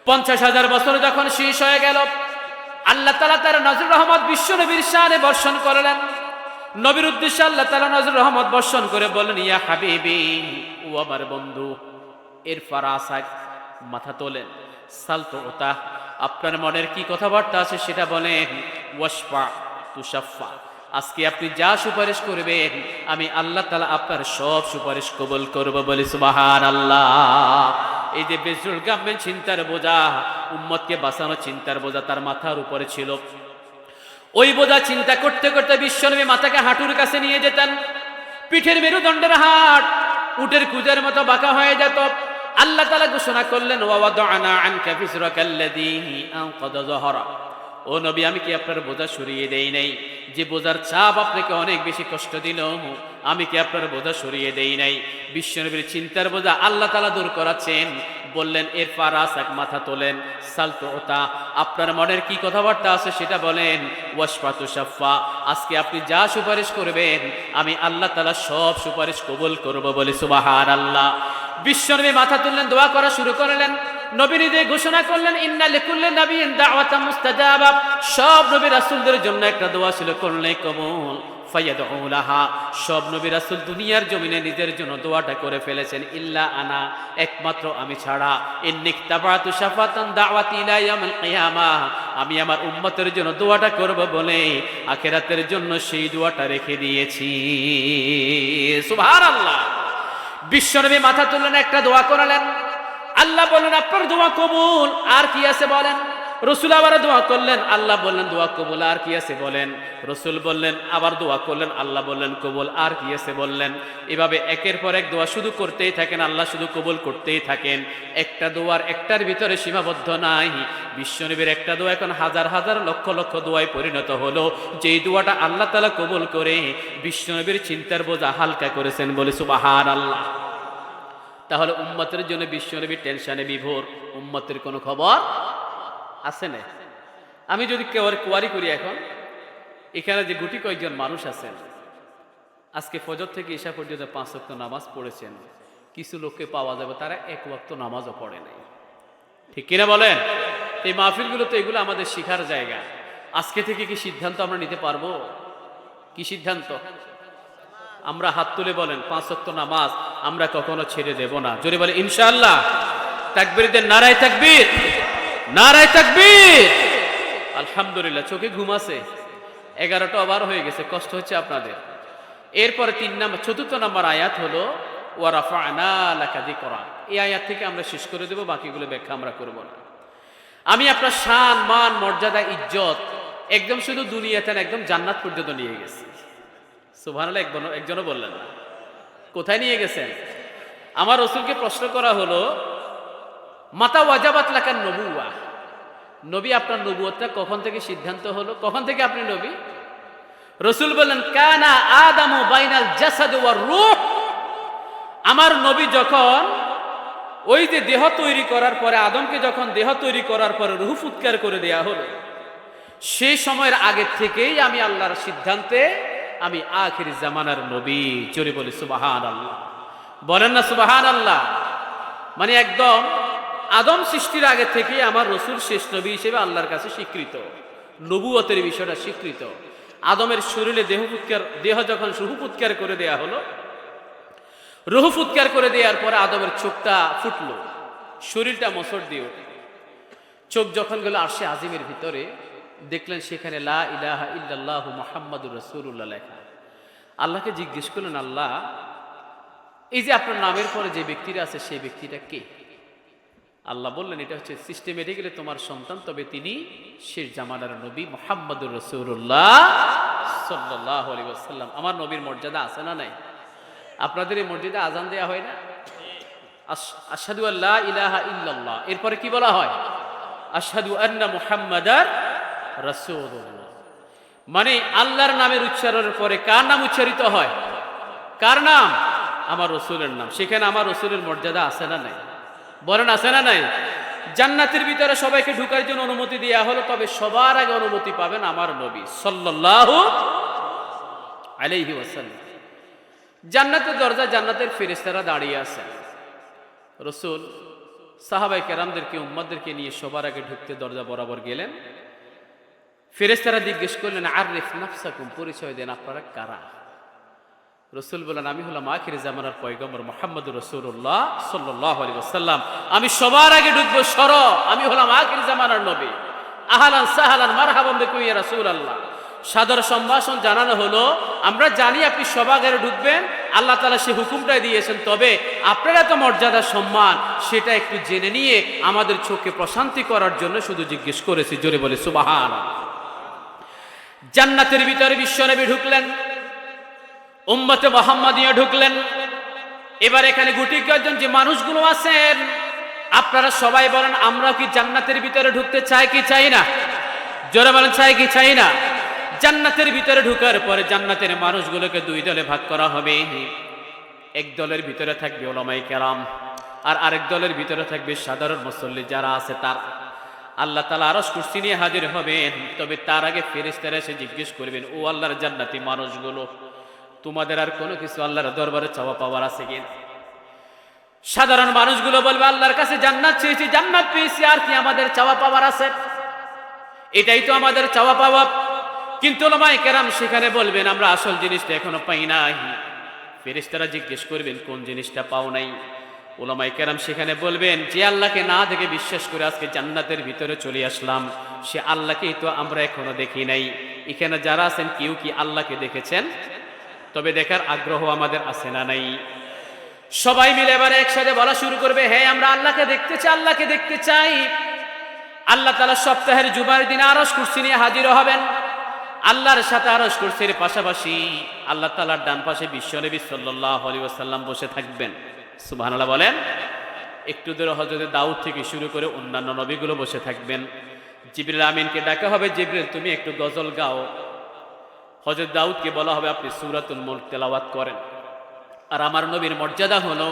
50,000 বছর যখন শেষ হয়ে গেল, আল্লাহ তাআলা তার নজর রহমত বিশ্বনবীর শানে বর্ষণ করলেন। নবীর উদ্দেশ্যে আল্লাহ তাআলা নজর রহমত বর্ষণ করে বললেন, ইয়া হাবিবি, ও আমার বন্ধু, ইরফা রাসাক, মাথা তোলেন, সালতুতা, আপনার মনের কি কথাবার্তা আছে সেটা বলেন, ওয়াশফা তুশাফা, আজকে আপনি যা সুপারিশ করবেন আমি আল্লাহ তাআলা আপনার সব সুপারিশ কবুল করব, বলি সুবহানাল্লাহ। এই যে বেজরুল গাম্মেন চিন্তার বোঝা, উম্মতকে বাঁচানো চিন্তার বোঝা তার মাথার উপরে ছিল। ওই বোঝা চিন্তা করতে করতে বিশ্বনবী মাথাকে হাঁটুর কাছে নিয়ে যেতেন। পিঠের মেরুদণ্ডের হাট উটের কুজের মতো বাঁকা হয়ে যেত। আল্লাহ তাআলা ঘোষণা করলেন, ওয়াদানা আনকা ফিসরাকাল্লাযী আনকাযা যাহরা, ও নবী আমি কি আপনার বোঝা সরিয়ে দেই নাই? যে বোঝার চাপ আপনাকে অনেক বেশি কষ্ট দিল, আমি কি আপনার বোঝা সরিয়ে দেই নাই? বিশ্বনবীর চিন্তার বোঝা আল্লাহ তাআলা দূর করাচ্ছেন। বললেন, ইরফা রাসাক, মাথা তোলেন, সালতুতা, আপনার মনের কি কথাবার্তা আছে সেটা বলেন, ওয়াশফা তুশাফা, আজকে আপনি যা সুপারিশ করবেন আমি আল্লাহ তাআলা সব সুপারিশ কবুল করব, বলে সুবহানাল্লাহ। বিশ্বনবী মাথা তুললেন, দোয়া করা শুরু করলেন। নবী নিজে ঘোষণা করলেন, ইন্না লিকুল্লি নাবিয়্যিন দাওয়াতাম মুস্তাজাবা, সব নবী রাসূলদের জন্য একটা দোয়া ছিল, করলে কবুল, ফায়াদউ লাহা, সব নবী রাসূল দুনিয়ার জমিনে নিজের জন্য দোয়াটা করে ফেলেছেন, ইল্লা আনা, একমাত্র আমি ছাড়া, ইন্নিকতাবাতু শাফাতান দাওয়াতি ইলা ইয়াউমিল কিয়ামাহ, আমি আমার উম্মতের জন্য দোয়াটা করব বলে আখিরাতের জন্য সেই দোয়াটা রেখে দিয়েছি। সুবহানাল্লাহ। বিশ্বনবী মাথা তুললেন, একটা দোয়া করালেন। আল্লাহ বললেন, আপনার দোয়া কবুল, আর কি আছে বলেন। রসুল আবার দোয়া করলেন, আল্লাহ বললেন দোয়া কবুল, আর কি আছে বলেন। রসুল বললেন, আবার দোয়া করলেন, আল্লাহ বললেন কবুল, আর কি আছে বললেন। এভাবে একের পর এক দোয়া শুধু করতেই থাকেন, আল্লাহ শুধু কবুল করতেই থাকেন। একটা দোয়ার একটার ভিতরে সীমাবদ্ধ নাই। বিশ্বনবীর একটা দোয়া এখন হাজার হাজার লক্ষ লক্ষ দোয়ায় পরিণত হলো। যেই দোয়াটা আল্লাহ তাআলা কবুল করে বিশ্বনবীর চিন্তার বোঝা হালকা করেছেন, বলে সুবহানাল্লাহ। তাহলে উম্মতের জন্য বিশ্বনবী টেনশনে বিভোর, উম্মতের কোনো খবর আছে না। আমি যদি কোয়ারি করি, এখন এখানে যে গুটি কয়েকজন মানুষ আছেন, আজকে ফজর থেকে ঈশা পর্যন্ত 5 ওয়াক্ত নামাজ পড়েছেন, কিছু লোককে পাওয়া যাবে তারা 1 ওয়াক্ত নামাজও পড়ে নাই। ঠিক কিনা বলেন? এই মাহফিলগুলো তো এগুলো আমাদের শিখার জায়গা। আজকে থেকে কি সিদ্ধান্ত আমরা নিতে পারবো? কি সিদ্ধান্ত? আমরা হাত তুলে বলেন, 5 ওয়াক্ত নামাজ আমরা কখনো ছেড়ে দেব না। জোরে বলে ইনশাআল্লাহ। তাকবীর দেন, নারায়ে তাকবীর, নারায়ে তাকবীর। আলহামদুলিল্লাহ। চোখে ঘুম আছে, 11টা ওভার হয়ে গেছে, কষ্ট হচ্ছে আপনাদের। এরপরে 4 নম্বর আয়াত হলো ওয়া রাফা'না লাকা যিকরা। এই আয়াত থেকে আমরা শেষ করে দেব, বাকিগুলো ব্যাখ্যা আমরা করব না। আমি আপনার শান, মান, মর্যাদা, ইজ্জত একদম শুধু দুনিয়াতে না, একদম জান্নাত পর্যন্ত নিয়ে গেছি। সুবহানাল্লাহ। একজনও বললেন না। কোথায় নিয়ে গেছেন? আমার রাসূলকে প্রশ্ন করা হলো, মাতা ওয়াজাবাত লাকান নবুওয়া, নবী আপনার নবুয়তটা কখন থেকে সিদ্ধান্ত হলো, কখন থেকে আপনি নবী? রাসূল বললেন, কানা আদামু বাইনাল জাসাদ ওয়ার রূহ, আমার নবী যখন ওই যে দেহ তৈরি করার পরে, আদমকে যখন দেহ তৈরি করার পরে রূহ ফুৎকার করে দেয়া হলো, সেই সময়ের আগে থেকেই আমি আল্লাহর সিদ্ধান্তে আমি আখির জামানার নবী। জোরে বলি সুবহানাল্লাহ। বলেন না সুবহানাল্লাহ। মানে একদম আদম সৃষ্টির আগে থেকে আমার রাসূল শেষ নবী হিসেবে আল্লাহর কাছে স্বীকৃত, নবুয়তের বিষয়টা স্বীকৃত। আদমের শরীরে দেহ যখন রুহু ফুৎকার করে দেয়া হলো, রুহু ফুৎকার করে দেওয়ার পরে আদমের চোখটা ফুটলো, শরীরটা মোচড় দিয়ে উঠল। চোখ যখন গেল আরশে আজিমের ভিতরে, দেখলেন সেখানে লা ইলাহা ইল্লাল্লাহু মুহাম্মাদুর রাসূলুল্লাহ লেখা। আল্লাহকে জিজ্ঞেস করলেন, আল্লাহ, এই যে আপনার নামের পরে যে ব্যক্তিটা আছে সেই ব্যক্তিটা কে? আল্লাহ বললেন, এটা হচ্ছে সিস্টেমেটিক্যালি তোমার সন্তান, তবে তিনি শেষ জামানার নবী মুহাম্মাদুর রাসূলুল্লাহ সাল্লাল্লাহু আলাইহি ওয়াসাল্লাম। আমার নবীর মর্যাদা আছে না নাই? আপনাদের এই মসজিদে আজান দেয়া হয় না? আশহাদু আল্লা ইলাহা ইল্লাল্লাহ, এরপরে কি বলা হয়? আশহাদু আন্না মুহাম্মাদার রাসূলুল্লাহ। মানে আল্লাহর নামের উচ্চারণের পরে কার নাম উচ্চারিত হয়? কার নাম? আমার রসুলের নাম। সেখানে আমার রসুলের মর্যাদা আছে না নাই? বলেন, আছে না নাই? জান্নাতের ভিতরে সবাইকে ঢোকার জন্য অনুমতি দেওয়া হলো, তবে সবার আগে অনুমতি পাবেন আমার নবী সাল্লাল্লাহু আলাইহি ওয়াসাল্লাম। জান্নাতের দরজা, জান্নাতের ফেরেশতারা দাঁড়িয়ে আছেন। রসুল সাহাবায়ে কেরামদেরকে, উম্মতদেরকে নিয়ে সবার আগে ঢুকতে দরজা বরাবর গেলেন। ফেরেশতারা জিজ্ঞেস করলেন, আরিফ নাফসাকুম, পরিচয় দেন, আপনারা কারা? রসুল বলেন, আমি হলাম আখির জামানার পয়গম্বর মুহাম্মদুর রাসূলুল্লাহ সাল্লাল্লাহু আলাইহি ওয়াসাল্লাম। আমি সবার আগে ঢুকবো, আমি হলাম আখির জামানার নবী। আহলান সাহলান মারহাবান বিকুম ইয়া রাসূলুল্লাহ। সাদর সম্ভাষণ জানানো হলো, আমরা জানি আপনি সবার আগে ঢুকবেন, আল্লাহ তাআলা সে হুকুমটাই দিয়েছেন, তবে আপনার এত মর্যাদা সম্মান সেটা একটু জেনে নিয়ে আমাদের চোখে প্রশান্তি করার জন্য শুধু জিজ্ঞেস করেছি। জোরে বলে সুবহানাল্লাহ। জান্নাতের ভিতরে বিশ্বনবী ঢুকলেন, উম্মতে মুহাম্মাদিয়া ঢুকলেন। এবার এখানে গুটি কয়েকজন যে মানুষগুলো আছেন, আপনারা সবাই বলেন, আমরা কি জান্নাতের ভিতরে ঢুকতে চাই কি চাই না? জোরে বলেন, চাই কি চাই না? জান্নাতের ভিতরে ঢুকার পরে জান্নাতের মানুষগুলোকে দুই দলে ভাগ করা হবে। এক দলের ভিতরে থাকবে উলামায়ে কেরাম, আর আরেক দলের ভিতরে থাকবে সাধারণ মুসল্লি যারা আছে তারা। আল্লাহ তাআলা আরশ কুরসি নিয়ে হাজির হবেন, তবে তার আগে ফেরেশতারা এসে জিজ্ঞেস করবেন, ও আল্লাহর জান্নাতি মানুষগুলো, তোমাদের আর কোনো কিছু আল্লাহর দরবারে চাওয়া পাওয়ার আছে কিনা? সাধারণ মানুষগুলো বলবে, আল্লাহর কাছে জান্নাত চেয়েছি, জান্নাত পেয়েছি, আর কি আমাদের চাওয়া পাওয়ার আছে? এটাই তো আমাদের চাওয়া পাওয়া। কিন্তু উলামায়ে কেরাম সেখানে বলবেন, আমরা আসল জিনিসটা এখনো পাই নাই। ফেরেশতারা জিজ্ঞেস করবেন, কোন জিনিসটা পাও নাই? উলামায়ে কেরাম সেখানে বলবেন, যে আল্লাহকে না দেখে বিশ্বাস করে আজকে জান্নাতের ভিতরে চলে আসলাম, সে আল্লাহকেই তো আমরা এখনো দেখি নাই। এখানে যারা আছেন কেউ কি আল্লাহকে দেখেছেন? তবে দেখার আগ্রহ আমাদের আছে না নাই? সবাই মিলে এবারে একসাথে বলা শুরু করবে, হ্যাঁ আমরা আল্লাহকে দেখতে চাই, আল্লাহকে দেখতে চাই। আল্লাহ তাআলা সপ্তাহের জুমার দিনে আরশ কুরসি নিয়ে হাজির হবেন। আল্লাহর সাথে আরশ কুরসির পাশাপাশি আল্লাহ তাআলার ডান পাশে বিশ্বনবী সাল্লাল্লাহু আলাইহি ওয়াসাল্লাম বসে থাকবেন। সুবহানাল্লাহ বলেন। একটু দূরে হযরত দাউদ থেকে শুরু করে অন্যান্য নবীগুলো বসে থাকবেন। জিবরিল আমিনকে ডাকা হবে, জিবরিল তুমি একটু গজল গাও। হযরত দাউদকে বলা হবে, আপনি সূরাতুল মুলক তেলাওয়াত করেন। আর আমার নবীর মর্যাদা হলো,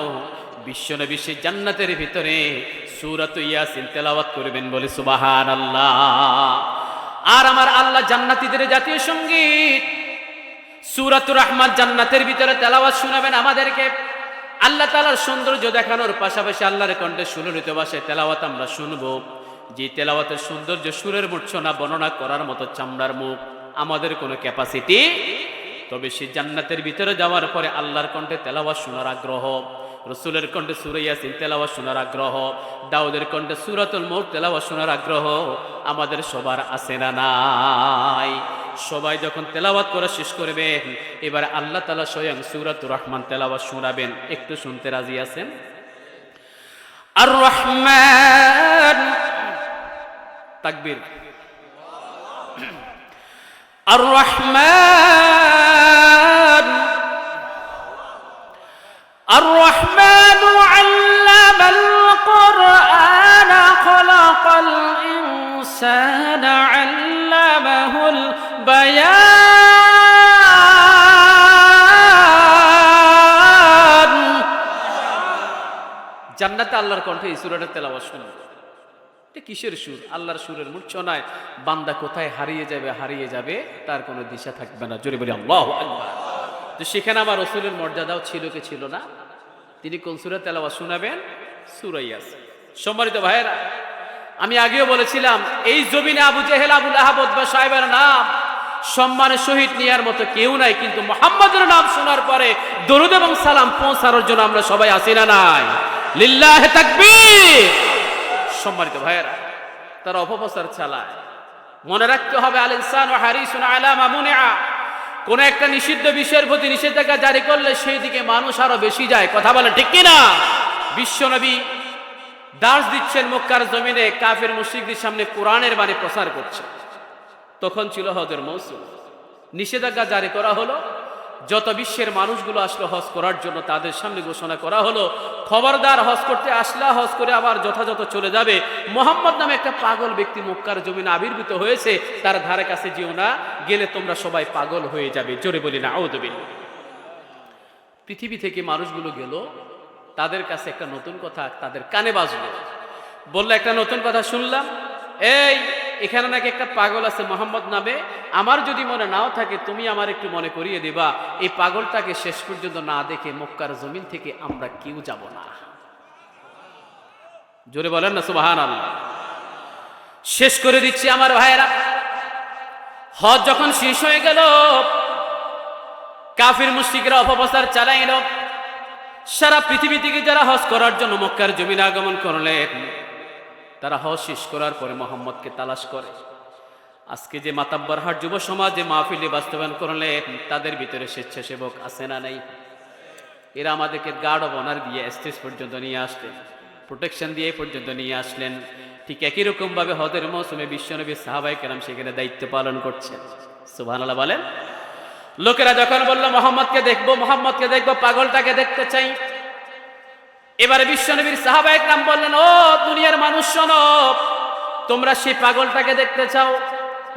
বিশ্বনবী সেই জান্নাতের ভিতরে সূরাতুল ইয়াসিন তেলাওয়াত করবেন, বলে সুবহানাল্লাহ। আর আমার আল্লাহ জান্নাতীদের জাতীয় সঙ্গীত সূরাতুর রাহমান জান্নাতের ভিতরে তেলাওয়াত শোনাবেন আমাদেরকে। আল্লাহ তাআলার সৌন্দর্য দেখানোর পাশাপাশি আল্লাহর কণ্ঠে সুললিত ভাষায় তেলাওয়াত আমরা শুনবো। যে তেলাওয়াতের সৌন্দর্য সুরের মূর্ছনা বর্ণনা করার মতো চামড়ার মুখ আমাদের কোনো ক্যাপাসিটি, তবে সে জান্নাতের ভিতরে যাওয়ার পরে আল্লাহর কণ্ঠে তেলাওয়াত শোনার আগ্রহ, রাসূলের কণ্ঠে সূরা ইয়াসিন তেলাওয়াত শোনার আগ্রহ, দাউদের কণ্ঠে সূরাতুল মুলক তেলাওয়াত শোনার আগ্রহ আমাদের সবার আছে না নাই? সবাই যখন তেলাওয়াত করা শেষ করবেন, এবারে আল্লাহ তাআলা স্বয়ং সূরাতুর রহমান তেলাওয়াত শোনাবেন। একটু শুনতে রাজি আছেন? আর রহমান, তাকবীর। আর রহমান, আর রহমান আল্লামাল কুরআন খলাকাল ইনসানা আল্লামাহুল বায়ান। জান্নাতে আল্লাহর কণ্ঠে এই সূরাটা তেলাওয়াত শুনবেন। এটা কিসের সুর? আল্লাহর সুরের মূর্ছনায় বান্দা কোথায় হারিয়ে যাবে তার কোনো দিশা থাকবে না। জোরে বলি আল্লাহু আকবার। তো সেখানে আমার রাসূলের মর্যাদাও ছিল কি ছিল না? তিনি কোন সূরা তেলাওয়াত শোনাবেন? সূরা ইয়াসিন। সম্মানিত ভাইয়েরা, আমি আগেও বলেছিলাম, এই জমিনে আবু জেহেল, আবু লাহাব, উতবা, শায়বার নাম সম্মানের সহিত নেয়ার মতো কেউ নাই, কিন্তু মুহাম্মদের নাম শোনার পরে দরুদ এবং সালাম পৌঁছানোর জন্য আমরা সবাই আসি না নাই? লিল্লাহি তাকবীর। সম্মানিত ভাইয়েরা, তারা অপপ্রচার চালায়। মনে রাখতে হবে, আল ইনসানু হারিসুন আলা মা মুনিআ। কোন একটা নিষিদ্ধ বিষয়ের প্রতি নিষেধাজ্ঞা জারি করলে সেই দিকে মানুষ আরো বেশি যায়। কথা বলে ঠিক কিনা? বিশ্বনবী দাস দিচ্ছেন মক্কার জমিনে, কাফের মুশরিকদের সামনে কোরআনের বাণী প্রচার করছে। তখন ছিল হজের মৌসুম, নিষেধাজ্ঞা জারি করা হলো। যত বিশ্বের মানুষগুলো আসলো হজ করার জন্য, তাদের সামনে ঘোষণা করা হলো, খবরদার, হজ করতে আসলা, হজ করে আবার যথাযথ চলে যাবে। মোহাম্মদ নামে একটা পাগল ব্যক্তি মক্কার জমিনে আবির্ভূত হয়েছে, তার ধারে কাছে যেও না, গেলে তোমরা সবাই পাগল হয়ে যাবে। জোরে বলি না আউযু বিল্লাহ। পৃথিবী থেকে মানুষগুলো গেল, তাদের কাছে একটা নতুন কথা তাদের কানে বাজলো। বললো, একটা নতুন কথা শুনলাম, এই এখানে নাকি একটা পাগল আছে মোহাম্মদ নামে। আমার যদি মনে নাও থাকে, তুমি আমার একটু মনে করিয়ে দিবা। এই পাগলটাকে শেষ পর্যন্ত না দেখে মক্কার জমিন থেকে আমরা কেউ যাব না। জোরে বলেন না সুবহানাল্লাহ। শেষ করে দিচ্ছি আমার ভাইয়েরা। হজ যখন শেষ হয়ে গেল, কাফির মুশরিকরা অপপ্রচার চালাইল। সারা পৃথিবী থেকে যারা হজ করার জন্য মক্কার জমিনে আগমন করলেন, তারা হজ শেষ করার পরে মোহাম্মদকে তালাশ করে। আজকে যে মাতাব্বরহাট যুব সমাজ যে মাহফিলে বাস্তবায়ন করলেন, তাদের ভিতরে স্বেচ্ছাসেবক আছে না নাই? এরা আমাদেরকে গার্ড অব অনার দিয়ে স্টেজ পর্যন্ত নিয়ে আসলেন, প্রোটেকশন দিয়ে পর্যন্ত নিয়ে আসলেন। ঠিক একই রকম ভাবে হজের মৌসুমে বিশ্বনবী সাহাবায়ে কেরাম সেখানে দায়িত্ব পালন করছেন। সুবহানাল্লাহ বলেন। লোকেরা যখন বলল মোহাম্মদকে দেখবো, মোহাম্মদকে দেখবো, পাগলটাকে দেখতে চাই, এবারে বিশ্বনবীর সাহাবায়ে কেরাম বললেন, ও দুনিয়ার মানুষ শোনো, তোমরা সেই পাগলটাকে দেখতে চাও,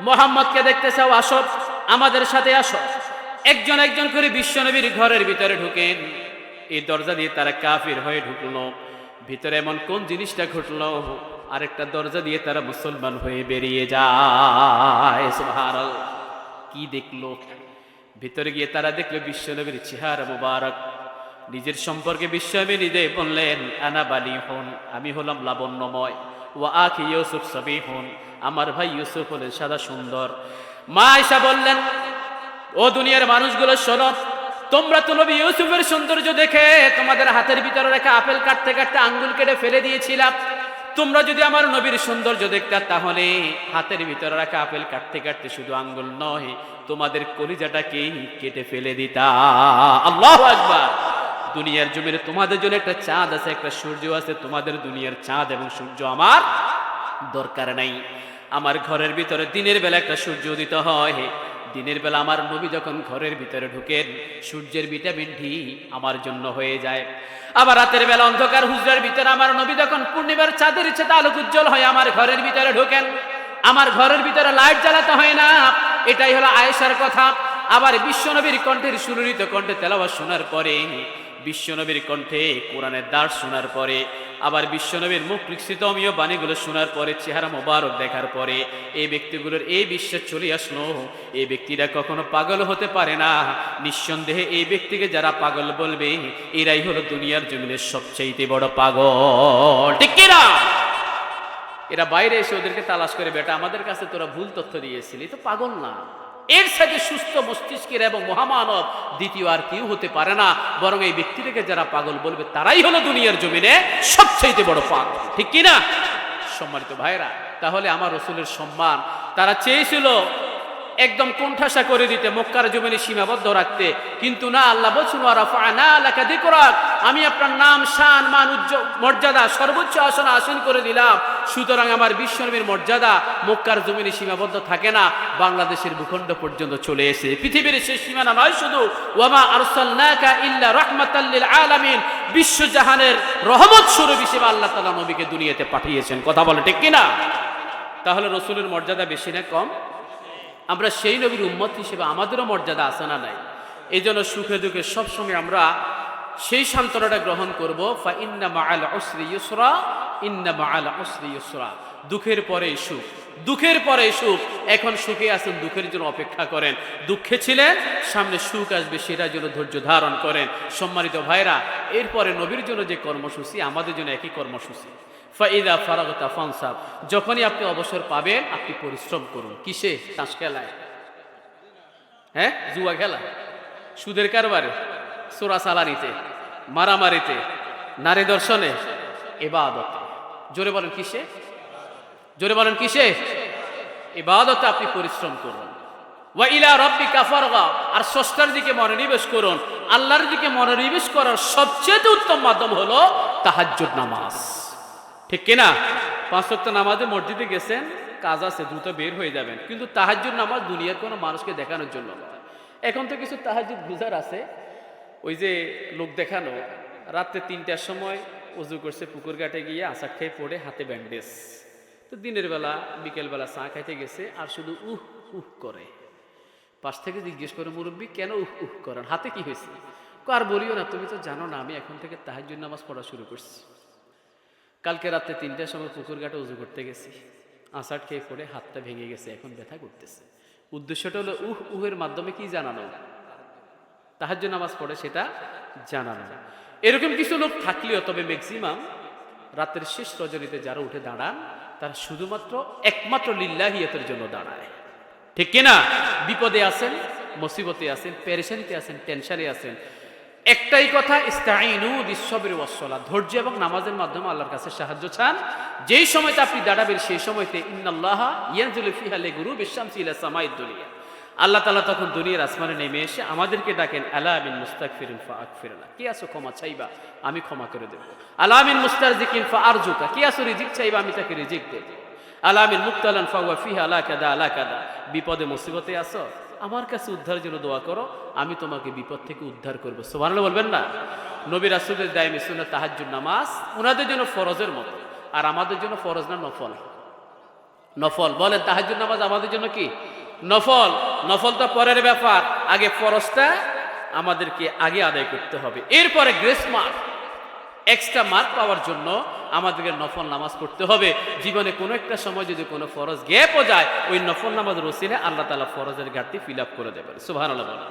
মোহাম্মদকে দেখতে চাও, আসো আমাদের সাথে আসো। একজন একজন করে বিশ্বনবীর ঘরের ভিতরে ঢুকেন। এই দরজা দিয়ে তারা কাফির হয়ে ঢুকলো। ভিতরে এমন কোন জিনিসটা ঘটলো, আরেকটা দরজা দিয়ে তারা মুসলমান হয়ে বেরিয়ে যায়। সুবহানাল্লাহ। কি দেখলো? ভিতরে গিয়ে তারা দেখলো বিশ্বনবীর চেহারা মুবারক। নিজের সম্পর্কে বিশ্বনবী নিজে বললেন, আনা বালিহুন, আমি হলাম লাবণ্যময়, ওয়া আখি ইউসুফ সাবিহুন, আমার ভাই ইউসুফ হলেন সাদা সুন্দর। মা আয়েশা বললেন, ও দুনিয়ার মানুষগুলো শোনো, তোমরা তো নবী ইউসুফের সৌন্দর্য দেখে তোমাদের হাতের ভিতরে রেখে আপেল কাটতে কাটতে আঙ্গুল কেটে ফেলে দিয়েছিলাম। তোমরা যদি আমার নবীর সৌন্দর্য দেখতে, তাহলে হাতের ভিতরে রাখা আপেল কাটতে কাটতে শুধু আঙ্গুল নয়, তোমাদের কলিজাটাকেই কেটে ফেলে দিতা। আল্লাহু আকবার। দুনিয়ার জমিনে তোমাদের জন্য একটা চাঁদ আছে, একটা সূর্য আছে। তোমাদের দুনিয়ার চাঁদ এবং সূর্য আমার দরকার নাই। আমার ঘরের ভিতরে দিনের বেলা একটা সূর্য উদিত হয়। দিনের বেলা আমার নবী যখন ঘরের ভিতরে ঢুকেন, সূর্যের ভিটামিন ডি আমার জন্য হয়ে যায়। আবার রাতের বেলা অন্ধকার হুজরার ভিতরে আমার নবী যখন পূর্ণিমার চাঁদের ইচ্ছেতে আলোক উজ্জ্বল হয়, আমার ঘরের ভিতরে ঢোকেন। আমার ঘরের ভিতরে লাইট জ্বালাতে হয় না। এটাই হলো আয়েশার কথা। আবার বিশ্বনবীর কণ্ঠের সুললিত কণ্ঠে তেলাওয়াত শোনার পরে, বিশ্বনবীর কণ্ঠে কোরআনের দাস শোনার পরে, আবার বিশ্বনবীর মুখ লিখিত অমীয় বাণীগুলো শোনার পরে, চেহারা মোবারক দেখার পরে এই ব্যক্তিগুলোর এই বিশ্বাস চলে আসলো, এই ব্যক্তিরা কখনো পাগল হতে পারে না। নিঃসন্দেহে এই ব্যক্তিকে যারা পাগল বলবে, এরাই হলো দুনিয়ার জমিনের সবচেয়ে বড় পাগল। ঠিক কিনা? এরা বাইরে এসে ওদেরকে তালাশ করে, বেটা আমাদের কাছে তোরা ভুল তথ্য দিয়েছিলি, তো পাগল না। এর সাথে সুস্থ মস্তিষ্কের এবং মহামানব দ্বিতীয় আর কেউ হতে পারে না। বরং এই ব্যক্তিটাকে যারা পাগল বলবে, তারাই হলো দুনিয়ার জমিনে সবচেয়ে বড় পাগল। ঠিক কিনা? সম্মানিত ভাইরা, তাহলে আমার রাসূলের সম্মান তারা চেয়েছিল একদম কোণঠাসা করে দিতে, মক্কার জমিনে সীমাবদ্ধ রাখতে, কিন্তু না, আল্লাহ বলছেন, ওয়া রাফা'না লাকা যিকরাক, আমি আপনার নাম, শান, মান, মর্যাদা সর্বোচ্চ আসনে আসীন করে দিলাম। সুতরাং আমার বিশ্বনবীর মর্যাদা মক্কার জমিনে সীমাবদ্ধ থাকে না, বাংলাদেশের ভূখণ্ড পর্যন্ত চলে এসে পৃথিবীর শেষ সীমানা নয় শুধু, ওয়া মা আরসালনাকা ইল্লা রাহমাতাল লিল আলামিন, বিশ্বজাহানের রহমত স্বরূপ হিসেবে আল্লাহ তাআলা নবীকে দুনিয়াতে পাঠিয়েছেন। কথা বলে ঠিক কিনা? তাহলে রাসূলের মর্যাদা বেশি না কম? আমরা সেই নবীর উম্মত হিসেবে আমাদেরও মর্যাদা আছে না নাই? এই জন্য সুখে দুঃখে সবসময় আমরা সেই সান্ত্বনাটা গ্রহণ করব। ফা ইন্না মাআল উসরি ইউসরা, ইন্না মাআল উসরি ইউসরা। দুঃখের পরে সুখ, দুঃখের পরে সুখ। এখন সুখে আছেন, দুঃখের জন্য অপেক্ষা করেন। দুঃখে ছিলেন, সামনে সুখ আসবে, সেটার জন্য ধৈর্য ধারণ করেন। সম্মানিত ভাইরা, এরপরে নবীর জন্য যে কর্মসূচি, আমাদের জন্য একই কর্মসূচি। ফাইদা ফারাগতা ফানসাব, যখনই আপনি অবসর পাবেন আপনি পরিশ্রম করুন। কিসে? তাস খেলায়। হ্যাঁ, জুয়া খেলা, সুদের কারবারে, চোরা চালানিতে, মারামারিতে, নারী দর্শনে, ইবাদতে। জোরে বলেন কিসে? জোরে বলেন কিসে? ইবাদতে আপনি পরিশ্রম করুন। ওয়া ইলা রাব্বিকা ফারগা, আর স্রষ্টার দিকে মনোনিবেশ করুন। আল্লাহর দিকে মনোনিবেশ করার সবচেয়ে উত্তম মাধ্যম হলো তাহাজ্জুদ নামাজ, ঠিক কিনা? 5 ওয়াক্ত নামাজে মসজিদে গেছেন, কাজ আছে, দ্রুত বের হয়ে যাবেন, কিন্তু তাহাজ্জুদ নামাজ দুনিয়ার কোনো মানুষকে দেখানোর জন্য না। এখন তো কিছু তাহাজ্জুদ গুজার আছে, ওই যে লোক দেখানো, রাত্রে 3টার সময় উজু করছে, পুকুর ঘাটে গিয়ে আশা খেয়ে পড়ে, হাতে ব্যান্ডেজ, তো দিনের বেলা বিকেলবেলা চা খাইতে গেছে আর শুধু উহ উহ করে। পাশ থেকে জিজ্ঞেস করে, মুরব্বী কেন উহ উহ করেন, হাতে কি হয়েছে? আর বলিও না, তুমি তো জানো না আমি এখন থেকে তাহাজ্জুদ নামাজ পড়া শুরু করছি। কালকে রাত্রে 3টার সময় পুকুর ঘাটে উজু করতে গেছি, আষাঢ় খেয়ে পড়ে হাতটা ভেঙে গেছে, এখন ব্যথা করতেছে। উদ্দেশ্যটা হলো উহ উহের মাধ্যমে কি জানানো? তাহাজ্জুদ নামাজ পড়ে সেটা জানানো। এরকম কিছু লোক থাকলেও, তবে ম্যাক্সিমাম রাতের শেষ রজনীতে যারা উঠে দাঁড়ান, তারা শুধুমাত্র একমাত্র লিল্লাহিয়াতের জন্য দাঁড়ায়, ঠিক কিনা? বিপদে আছেন, মুসিবতে আছেন, পেরেশানিতে আছেন, টেনশনে আছেন, একটাই কথা, ইস্তাঈনু বিস-সাবরি ওয়াস-সালাত, ধৈর্য এবং নামাজের মাধ্যমে আল্লাহর কাছে সাহায্য চান। যেই সময়তে আপনি দাঁড়াবেন সেই সময়তে ইন্নাল্লাহা ইয়ানজিলু ফিহা লিগুরুবিশ শামসি ইলা সামাইদ দুনিয়া, আল্লাহ তাআলা তখন দুনিয়ার আসমানে নেমে এসে আমাদেরকে ডাকেন, আলা মিন মুস্তাগফিরিন ফাআগফিরনা, কি আছো ক্ষমা চাইবা আমি ক্ষমা করে দেব। আলা মিন মুস্তারজিকিন ফাআরজুকা, কি আছো রিজিক চাইবা আমি তাকে রিজিক দেব। আলা মিন মুবতালান ফাহুয়া ফিহা আলা কাদা আলা কাদা, বিপদে মুসিবতে আছো, আমার কাছে উদ্ধারের জন্য দোয়া করো, আমি তোমাকে বিপদ থেকে উদ্ধার করবো। সুবহানাল্লাহ বলবেন না? নবী রাসূলের দায়মে সুন্নাত তাহাজ্জুদ নামাজ ওনাদের জন্য ফরজের মতো, আর আমাদের জন্য ফরজ না নফল? নফল। বলেন তাহাজ্জুদ নামাজ আমাদের জন্য কি? নফল। নফল তো পরের ব্যাপার, আগে ফরজটা আমাদেরকে আগে আদায় করতে হবে, এরপরে গ্রেস মার্ক, এক্সট্রা মার্ক পাওয়ার জন্য আমাদেরকে নফল নামাজ পড়তে হবে। জীবনে কোনো একটা সময় যদি কোনো ফরজ গ্যাপও যায়, ওই নফল নামাজের ওসিলায় আল্লাহ তাআলা ফরজের ঘাটতি ফিল আপ করে দেবেন। সুবহানাল্লাহ বলেন।